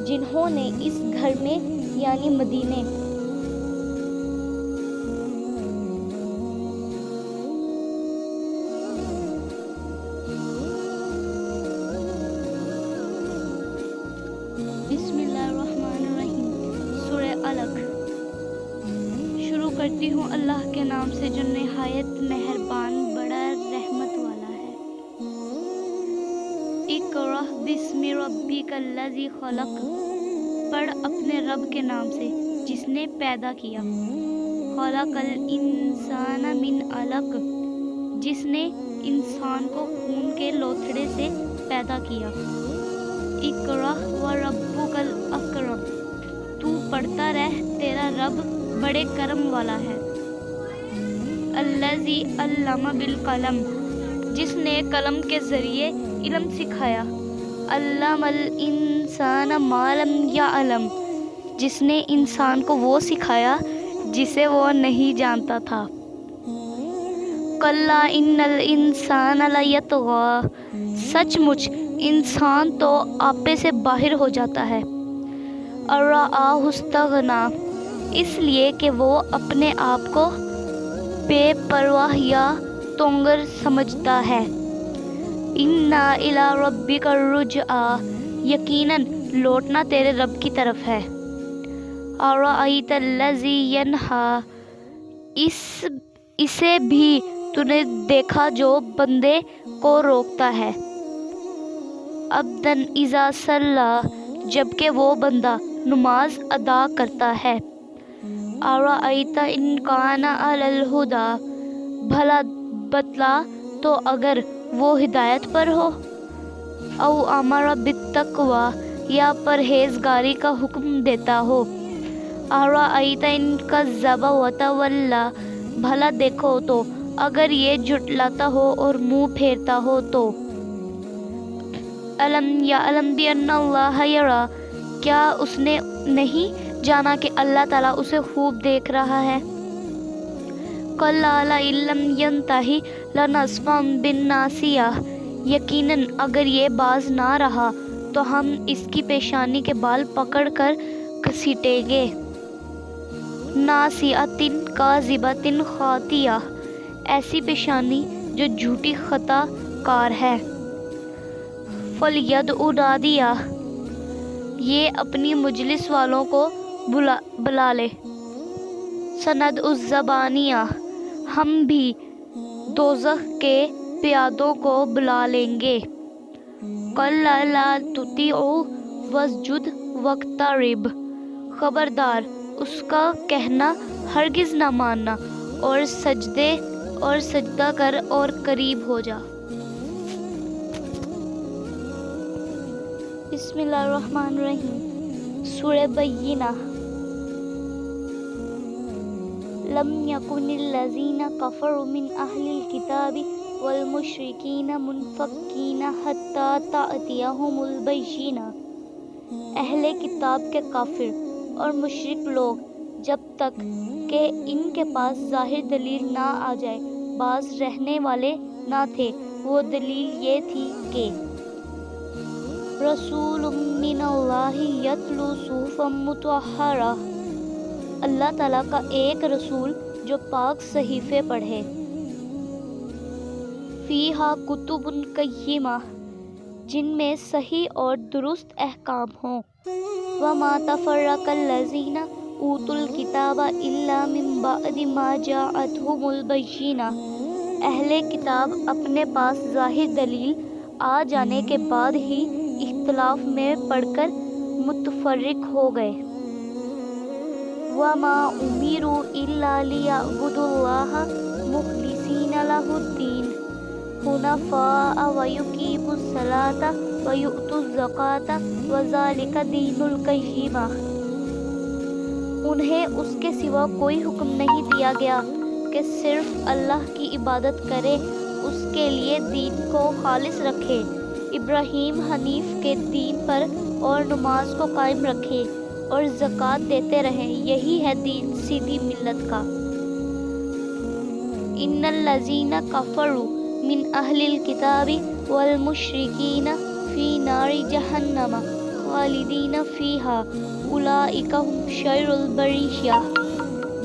جنہوں نے اس گھر میں یعنی مدینے بسم اللہ الرحمن الرحیم، سورہ علق۔ شروع کرتی ہوں اللہ کے نام سے جو نہایت مہربان بڑا رحمت والا ہے۔ اقرأ بسم ربک الذی خلق، پڑھ اپنے رب کے نام سے جس نے پیدا کیا۔ خلق الانسان من علق، جس نے انسان کو خون کے لوتھڑے سے پیدا کیا۔ اقرأ وربک الاکرم، تو پڑھتا رہ، تیرا رب بڑے کرم والا ہے۔ الذی علم بالقلم، جس نے قلم کے ذریعے علم سکھایا۔ علم الانسان ما لم یعلم، جس نے انسان کو وہ سکھایا جسے وہ نہیں جانتا تھا۔ کلا ان الانسان لیطغی، سچ مچ انسان تو آپے سے باہر ہو جاتا ہے۔ ان رآہ استغنی، اس لیے کہ وہ اپنے آپ کو بے پرواہ یا تونگر سمجھتا ہے۔ اِنَّ إِلَىٰ رَبِّكَ الرُّجْعَىٰ، یقیناً لوٹنا تیرے رب کی طرف ہے۔ أَرَأَيْتَ الَّذِي يَنْهَىٰ، اسے بھی تو نے دیکھا جو بندے کو روکتا ہے۔ عَبْدًا إِذَا صَلَّىٰ، جبکہ وہ بندہ نماز ادا کرتا ہے۔ أَرَأَيْتَ إِن كَانَ عَلَى الْهُدَىٰ، بھلا بتلا تو اگر وہ ہدایت پر ہو۔ او امر بالتقوی، یا پرہیزگاری کا حکم دیتا ہو۔ أَرَأَيْتَ إِن كَذَّبَ وَتَوَلَّىٰ، بھلا دیکھو تو اگر یہ جھٹلاتا ہو اور منہ پھیرتا ہو تو۔ أَلَمْ يَعْلَمْ بِأَنَّ اللَّهَ يَرَىٰ، کیا اس نے نہیں جانا کہ اللہ تعالیٰ اسے خوب دیکھ رہا ہے۔ کَلَّا لَئِن لَّمْ يَنتَهِ لَنَسْفَعًا بِالنَّاصِیَةِ، یقیناً اگر یہ باز نہ رہا تو ہم اس کی پیشانی کے بال پکڑ کر گھسیٹیں گے۔ نَاصِیَةٍ کَاذِبَةٍ خَاطِئَةٍ، ایسی پیشانی جو جھوٹی خطا کار ہے۔ فَلْيَدْعُ نَادِیَہُ، یہ اپنی مجلس والوں کو بلا لے۔ سَنَدْعُ الزَّبَانِیَّةَ، ہم بھی دوزخ کے پیادوں کو بلا لیں گے۔ کَلَّا لَا تُطِعْهُ وَاسْجُدْ وَاقْتَرِب، خبردار اس کا کہنا ہرگز نہ ماننا، اور سجدہ کر اور قریب ہو جا۔ بسم اللہ الرحمن الرحیم، سورہ بینہ۔ لم يكن الذين كفروا من أهل الكتاب والمشرکین منفکین حتی تأتیہم البینہ۔ اہل کتاب کے کافر اور مشرک لوگ جب تک کہ ان کے پاس ظاہر دلیل نہ آ جائے باز رہنے والے نہ تھے۔ وہ دلیل یہ تھی کہ رسول من اللہ یتلو صحفا مطہرہ، اللہ تعالیٰ کا ایک رسول جو پاک صحیفے پڑھے، فیہا کتب قیمہ، جن میں صحیح اور درست احکام ہوں، وما تفرق الذین اوتوا الکتاب الا من بعد ما جاءتہم البینہ، اہل کتاب اپنے پاس ظاہر دلیل آ جانے کے بعد ہی اختلاف میں پڑ کر متفرق ہو گئے۔ وما امروا الا لیعبدوا اللہ مخلصین لہ الدین حنفاء ویقیموا الصلاۃ ویؤتوا الزکاۃ وذلک دین القیمہ، انہیں اس کے سوا کوئی حکم نہیں دیا گیا کہ صرف اللہ کی عبادت کرے، اس کے لیے دین کو خالص رکھے، ابراہیم حنیف کے دین پر اور نماز کو قائم رکھے اور زکوٰۃ دیتے رہیں، یہی ہے دین سیدھی ملت کا۔ ان الذین کفروا من اہل الکتاب والمشرکین فی نار جہنم خالدین فیہا اولئک ہم شر البریہ،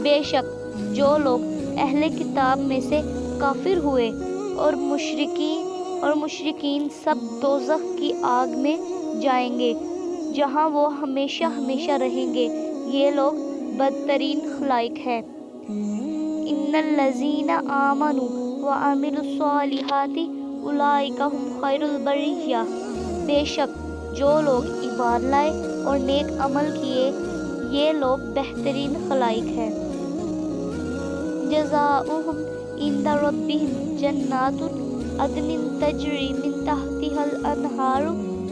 بے شک جو لوگ اہل کتاب میں سے کافر ہوئے اور مشرکین سب دوزخ کی آگ میں جائیں گے جہاں وہ ہمیشہ ہمیشہ رہیں گے، یہ لوگ بدترین خلائق ہیں۔ ان الذین آمنوا وعملوا الصالحات اولئک ہم خیر البریہ، بے شک جو لوگ ایمان لائے اور نیک عمل کیے یہ لوگ بہترین خلائق ہیں۔ جزاؤہم عند ربہم جنات عدن تجری من تحتها الانہار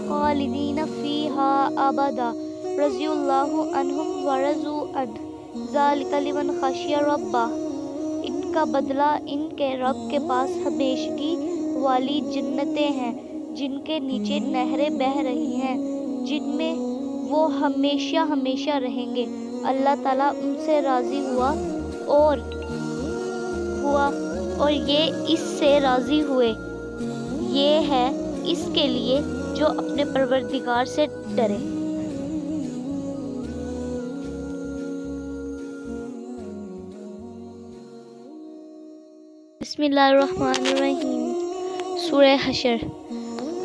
خالدین فیہا ابدا رضی اللہ عنہم ورضوا عنہ ذلک لمن خشی ربہ، ان کا بدلہ ان کے رب کے پاس ہمیشگی والی جنتیں ہیں جن کے نیچے نہریں بہہ رہی ہیں، جن میں وہ ہمیشہ ہمیشہ رہیں گے، اللہ تعالیٰ ان سے راضی ہوا اور یہ اس سے راضی ہوئے، یہ ہے اس کے لیے جو اپنے پروردگار سے ڈرے۔ بسم اللہ الرحمن الرحیم۔ سورہ حشر۔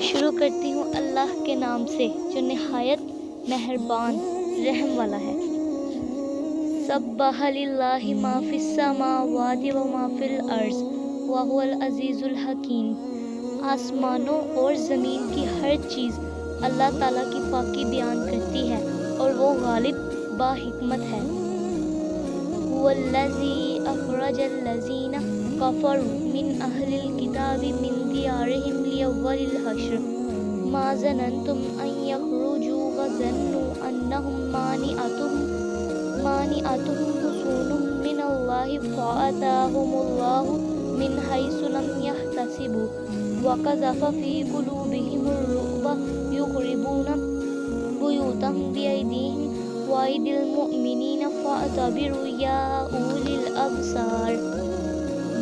شروع کرتی ہوں اللہ کے نام سے جو نہایت مہربان رحم والا ہے۔ سبح للہ ما فی السماوات و ما فی الارض وہو العزیز الحکیم، آسمانوں اور زمین کی ہر چیز اللہ تعالیٰ کی پاکی بیان کرتی ہے اور وہ غالب با حکمت ہے۔ والذی اخرج الذین کفروا من اہل الکتاب من دیارہم لیول الحشر ما ظننتم ان یخرجوا وظنوا انہم مانعتہم حصونہم من اللہ فآتاہم اللہ من حیث لم یحتسبوا وقذف فی قلوبہم الرعب یخربون بیوتہم بایدیہم وایدی المؤمنین فاعتبروا یا اولی الابصار۔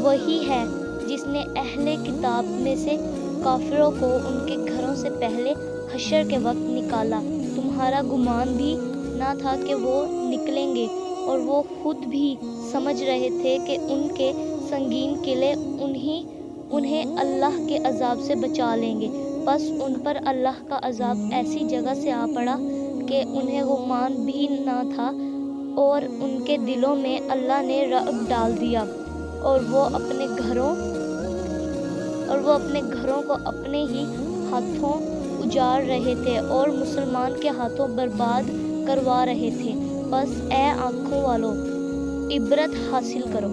وہی ہے جس نے اہل کتاب میں سے کافروں کو ان کے گھروں سے پہلے حشر کے وقت نکالا، تمہارا گمان بھی نہ تھا کہ وہ نکلیں گے، اور وہ خود بھی سمجھ رہے تھے کہ ان کے سنگین قلعے انہیں اللہ کے عذاب سے بچا لیں گے، بس ان پر اللہ کا عذاب ایسی جگہ سے آ پڑا کہ انہیں گمان بھی نہ تھا، اور ان کے دلوں میں اللہ نے رعب ڈال دیا، اور وہ اپنے گھروں کو اپنے ہی ہاتھوں اجاڑ رہے تھے اور مسلمان کے ہاتھوں برباد کروا رہے تھے، بس اے آنکھوں والو عبرت حاصل کرو۔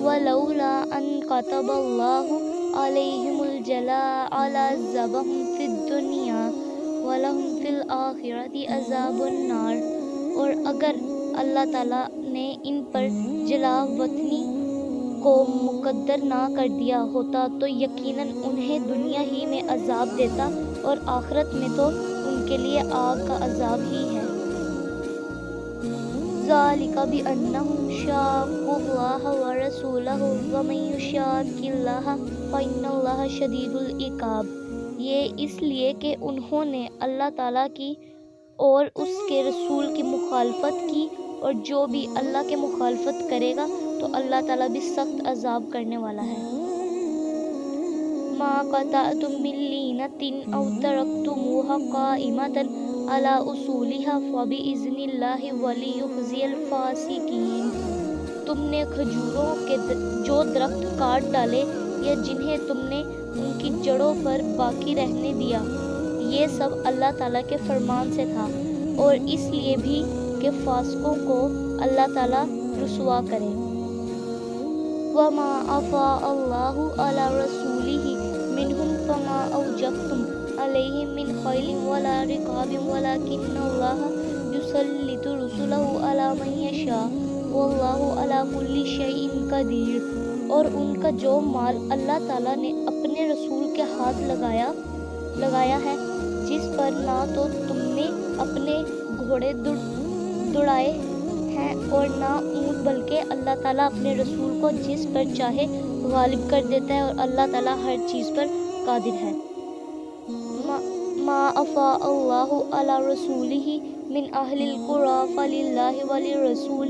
وَلَوْلَا أَن كَتَبَ اللَّهُ عَلَيْهِمُ الْجَلَاءَ لَعَذَّبَهُمْ فِي الدُّنْيَا وَلَهُمْ فِي الْآخِرَةِ عَذَابُ النَّارِ، اور اگر اللہ تعالیٰ نے ان پر جلا وطنی کو مقدر نہ کر دیا ہوتا تو یقیناً انہیں دنیا ہی میں عذاب دیتا اور آخرت میں تو ان کے لیے آگ کا عذاب ہی ہے۔ ذَلِكَ بِأَنَّهُمْ شَاقُّوا اللَّهَ وَرَسُولَهُ وَمَن يُشَاقِّ اللَّهَ فَإِنَّ اللَّهَ شَدِيدُ الْعِقَابِ۔ یہ اس لیے کہ انہوں نے اللہ تعالیٰ کی اور اس کے رسول کی مخالفت کی، اور جو بھی اللہ کے مخالفت کرے گا تو اللہ تعالیٰ بھی سخت عذاب کرنے والا ہے۔ مَا قَطَعْتُم مِّن لِّينَةٍ أَوْ تَرَكْتُمُوهَا قَائِمَةً عَلَىٰ أُصُولِهَا فَبِإِذْنِ اللَّهِ وَلِيُخْزِيَ الْفَاسِقِينَ۔ تم نے کھجوروں کے جو درخت کاٹ ڈالے یا جنہیں تم نے ان کی جڑوں پر باقی رہنے دیا، یہ سب اللہ تعالیٰ کے فرمان سے تھا، اور اس لیے بھی کہ فاسقوں کو اللہ تعالیٰ رسوا کرے۔ وَمَا أَفَاءَ اللَّهُ عَلَىٰ رَسُولِهِ مِنْهُمْ فَمَا أَوْجَفْتُمْ عَلَيْهِ مِنْ خَيْلٍ وَلَا رِكَابٍ وَلَٰكِنَّ اللَّهَ يُسَلِّطُ رُسُلَهُ عَلَىٰ مَن يَشَاءُ وَاللَّهُ عَلَىٰ كُلِّ شَيْءٍ قَدِيرٌ۔ اور ان کا جو مال اللہ تعالیٰ نے اپنے رسول کے ہاتھ لگایا ہے، جس پر نہ تو تم نے اپنے گھوڑے دوڑائے ہیں اور نہ اونٹ، بلکہ اللہ تعالیٰ اپنے رسول کو جس پر چاہے غالب کر دیتا ہے، اور اللہ تعالیٰ ہر چیز پر قادر ہے۔ مَا أَفَاءَ اللَّهُ عَلَىٰ رَسُولِهِ مِنْ أَهْلِ الْقُرَىٰ فَلِلَّهِ وَلِلرَّسُولِ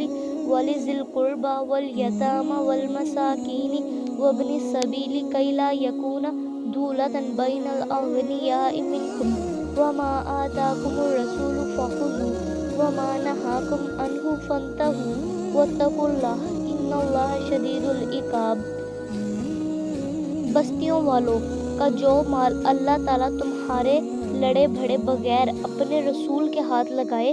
وَلِذِي الْقُرْبَىٰ وَالْيَتَامَىٰ وَالْمَسَاكِينِ وَابْنِ السَّبِيلِ كَيْ لَا يَكُونَ دُولَةً بَيْنَ الْأَغْنِيَاءِ مِنكُمْ وَمَا آتَاكُمُ الرَّسُولُ فَخُذُوهُ وَمَا نَهَاكُمْ عَنْهُ فَانتَهُوا وَاتَّقُوا اللَّهَ إِنَّ اللَّهَ شَدِيدُ الْعِقَابِ۔ بستیوں والوں کا جو مال اللہ تعالیٰ تمہارے لڑے بھڑے بغیر اپنے رسول کے ہاتھ لگائے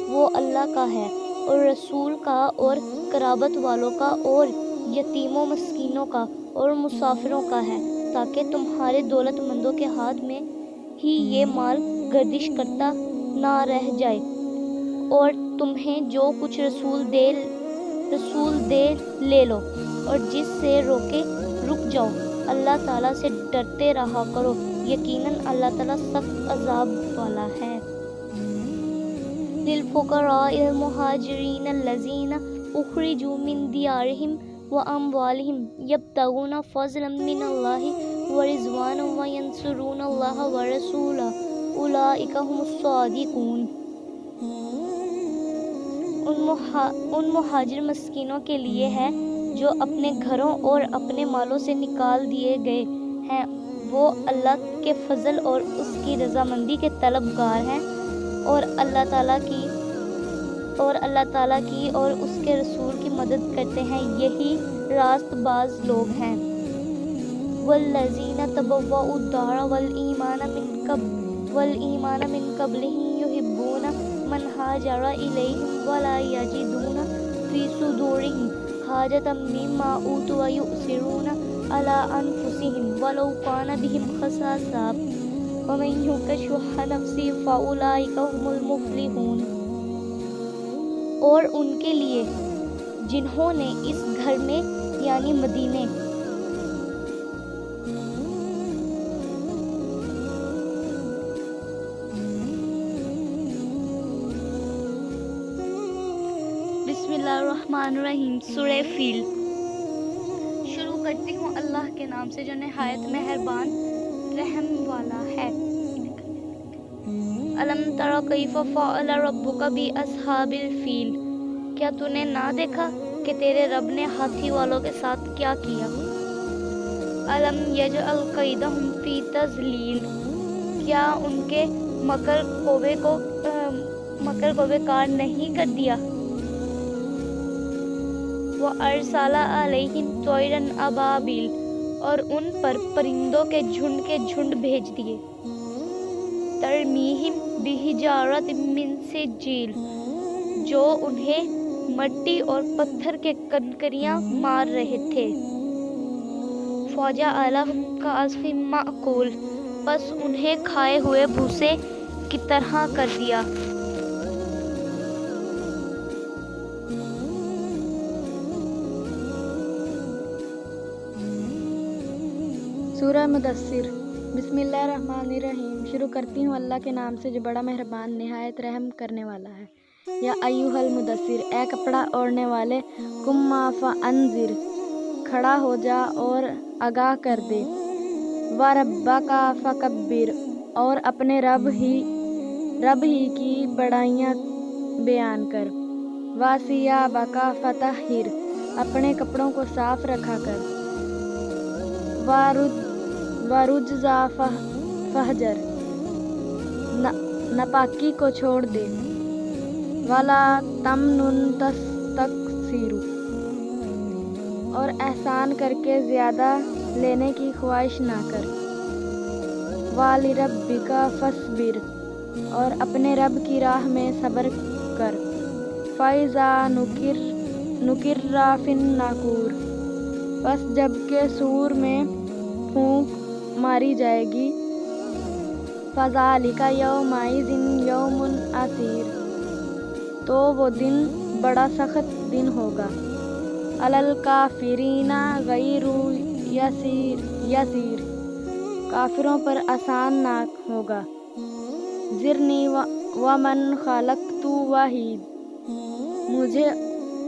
وہ اللہ کا ہے، اور رسول کا اور قرابت والوں کا اور یتیموں مسکینوں کا اور مسافروں کا ہے، تاکہ تمہارے دولت مندوں کے ہاتھ میں ہی یہ مال گردش کرتا نہ رہ جائے، اور تمہیں جو کچھ رسول دے لے لو، اور جس سے رک جاؤ۔ اللہ تعالیٰ سے ڈرتے رہا کرو، یقیناً اللہ تعالیٰ سخت عذاب والا ہے۔ لِلْفُقَرَاءِ الْمُهَاجِرِينَ الَّذِينَ أُخْرِجُوا مِنْ دِيَارِهِمْ وَأَمْوَالِهِمْ يَبْتَغُونَ فَضْلًا مِّنَ اللَّهِ وَرِضْوَانًا وَيَنصُرُونَ اللَّهَ وَرَسُولَهُ أُولَٰئِكَ هُمُ الصَّادِقُونَ۔ ان مہاجر مسکینوں کے لیے ہے جو اپنے گھروں اور اپنے مالوں سے نکال دیے گئے ہیں، وہ اللہ کے فضل اور اس کی رضامندی کے طلبگار ہیں، اور اللہ تعالیٰ کی اور اس کے رسول کی مدد کرتے ہیں، یہی راست باز لوگ ہیں۔ وَالَّذِينَ تَبَوَّءُوا الدَّارَ وَالْإِيمَانَ مِنْ قَبْلِهِمْ يُحِبُّونَ مَنْ هَاجَرَ إِلَيْهِمْ وَلَا يَجِدُونَ فِي صُدُورِهِمْ حَاجَةً مِّمَّا أُوتُوا وَيُؤْثِرُونَ عَلَىٰ أَنفُسِهِمْ وَلَوْ كَانَ بِهِمْ خَصَاصَةٌ وَمَن يُوقَ شُحَّ نَفْسِهِ فَأُولَٰئِكَ هُمُ الْمُفْلِحُونَ۔ اور ان کے لیے جنہوں نے اس گھر میں یعنی مدینے بسم اللہ الرحمن الرحیم۔ سورہ فیل۔ شروع کرتی ہوں اللہ کے نام سے جو نہایت مہربان رحم والا ہے۔ الم تر کیف فعل ربک باصحاب الفیل۔ کیا تو نے نہ دیکھا کہ تیرے رب نے ہاتھی والوں کے ساتھ کیا کیا؟ الم یجعل کیدہم فی تضلیل۔ کیا ان کے مکر کو بیکار نہیں کر دیا؟ وَأَرْسَلَ عَلَيْهِمْ طَيْرًا أَبَابِيلَ۔ اور ان پر پرندوں کے جھنڈ بھیج دیے۔ تَرْمِيهِمْ بِحِجَارَةٍ مِّن سِجِّيلٍ۔ جو انہیں مٹی اور پتھر کے کنکریاں مار رہے تھے۔ فَجَعَلَهُمْ كَعَصْفٍ مَّأْكُولٍ۔ پس انہیں کھائے ہوئے بھوسے کی طرح کر دیا۔ سورہ مدثر۔ بسم اللہ الرحمن الرحیم۔ شروع کرتی ہوں اللہ کے نام سے جو بڑا مہربان نہایت رحم کرنے والا ہے۔ یا ایھا المدثر، اے کپڑا اوڑھنے والے، قم فانذر، کھڑا ہو جا اور آگاہ کر دے، وربک فکبر، اور اپنے رب ہی کی بڑائیاں بیان کر، وثیابک فطہر، اپنے کپڑوں کو صاف رکھا کر، وَالرُّجْزَ فَاہْجُرْ، ناپاکی کو چھوڑ دے، وَلَا تَمْنُن تَسْتَكْثِرُ، اور احسان کر کے زیادہ لینے کی خواہش نہ کر، وَلِرَبِّكَ فَاصْبِرْ، اور اپنے رب کی راہ میں صبر کر، فَإِذَا نُقِرَّ فِي النَّاقُورِ، پس جب کہ سور میں پھونک ماری جائے گی، فَذَلِكَ يَوْمَئِذٍ يَوْمٌ عَسِيرٌ، تو وہ دن بڑا سخت دن ہوگا، عَلَى الْكَافِرِينَ غَيْرُ یسیر، کافروں پر آسان نہ ہوگا، ذرنی ومن خلقت وحید، مجھے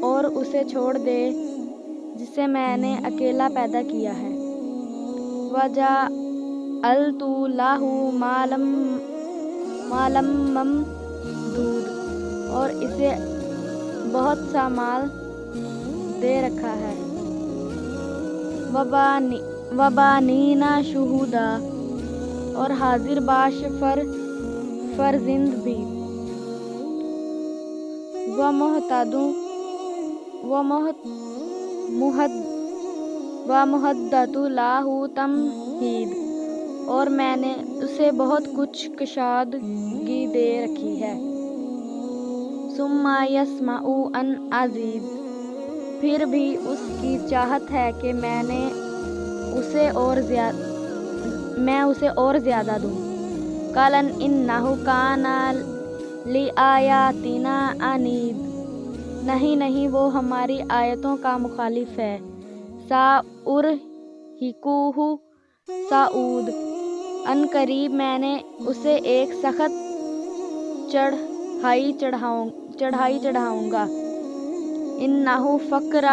اور اسے چھوڑ دے جسے میں نے اکیلا پیدا کیا ہے، وَجَعَلْتُ لَهُ مَالًا مَمْدُودًا، اور اسے بہت سا مال دے رکھا ہے، وَبَنِینَ شُہُودًا، اور حاضر باش فرزند بھی، وَمَہَّدتُ لَهُ تَمْہِیدًا، اور میں نے اسے بہت کچھ کشادگی دے رکھی ہے، ثُمَّ يَطْمَعُ أَنْ أَزِيدَ، پھر بھی اس کی چاہت ہے کہ میں اسے اور زیادہ دوں، کَلًّا إِنَّهُ كَانَ لِآیَاتِنَا عَنِیدًا، نہیں وہ ہماری آیتوں کا مخالف ہے، سَأُرْہِقُهُ صَعُودًا، عنقریب میں نے اسے ایک سخت چڑھائی چڑھاؤں گا، إِنَّهُ فَکَّرَ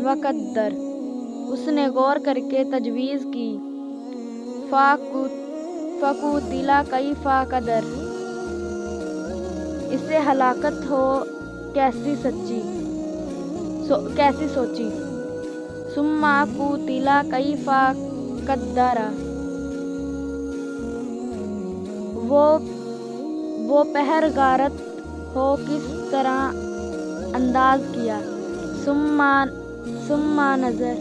وَقَدَّرَ، اس نے غور کر کے تجویز کی، فَقُتِلَ کَیْفَ قَدَّرَ، اسے ہلاکت ہو کیسی سوچی، ثُمَّ قُتِلَ کَیْفَ قَدَّرَ، وہ پھر غارت ہو کس طرح انداز کیا، ثُمَّ نَظَرَ،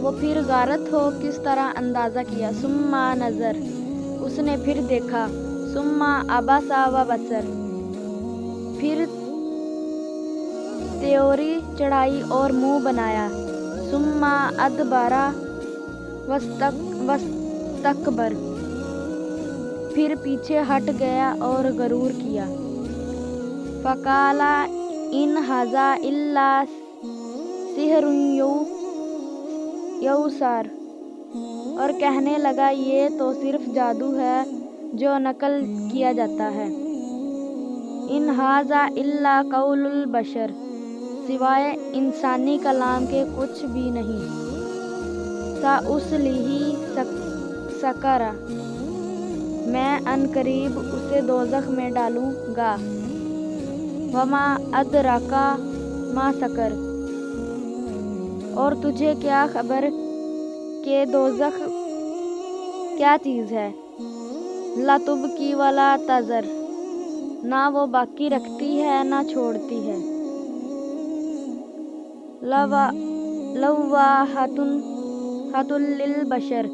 وہ پھر غارت ہو کس طرح اندازہ کیا، ثُمَّ نَظَرَ، اس نے پھر دیکھا، ثُمَّ عَبَسَ وَبَسَرَ، پھر تیوری چڑھائی اور منہ بنایا، ثُمَّ أَدْبَرَ وَاسْتَکْبَرَ، پھر پیچھے ہٹ گیا اور غرور کیا، فَقَالَ إِنْ هَذَا إِلَّا سِحْرٌ یُؤْثَرُ، اور کہنے لگا یہ تو صرف جادو ہے جو نقل کیا جاتا ہے، إِنْ هَذَا إِلَّا قَوْلُ الْبَشَرِ، سوائے انسانی کلام کے کچھ بھی نہیں، سَأُصْلِیہِ سَقَرَ، میں عنقریب اسے دوزخ میں ڈالوں گا، وَمَا أَدْرَاکَ مَا سَقَرُ، اور تجھے کیا خبر کہ دوزخ کیا چیز ہے، لَا تُبْقِی وَلَا تَذَرُ، نہ وہ باقی رکھتی ہے نہ چھوڑتی ہے، لَوَّاحَةٌ لِلْبَشَرِ،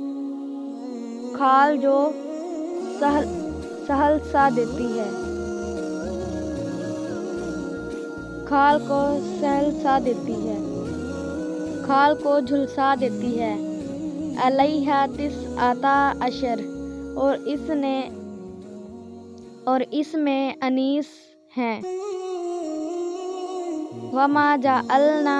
کھال جو سہل سا دیتی ہے، کھال کو جھلسا دیتی ہے، عَلَیہا تِسْعَةَ عَشَرَ، اور اس میں 19 ہیں، وَمَا جَعَلْنَا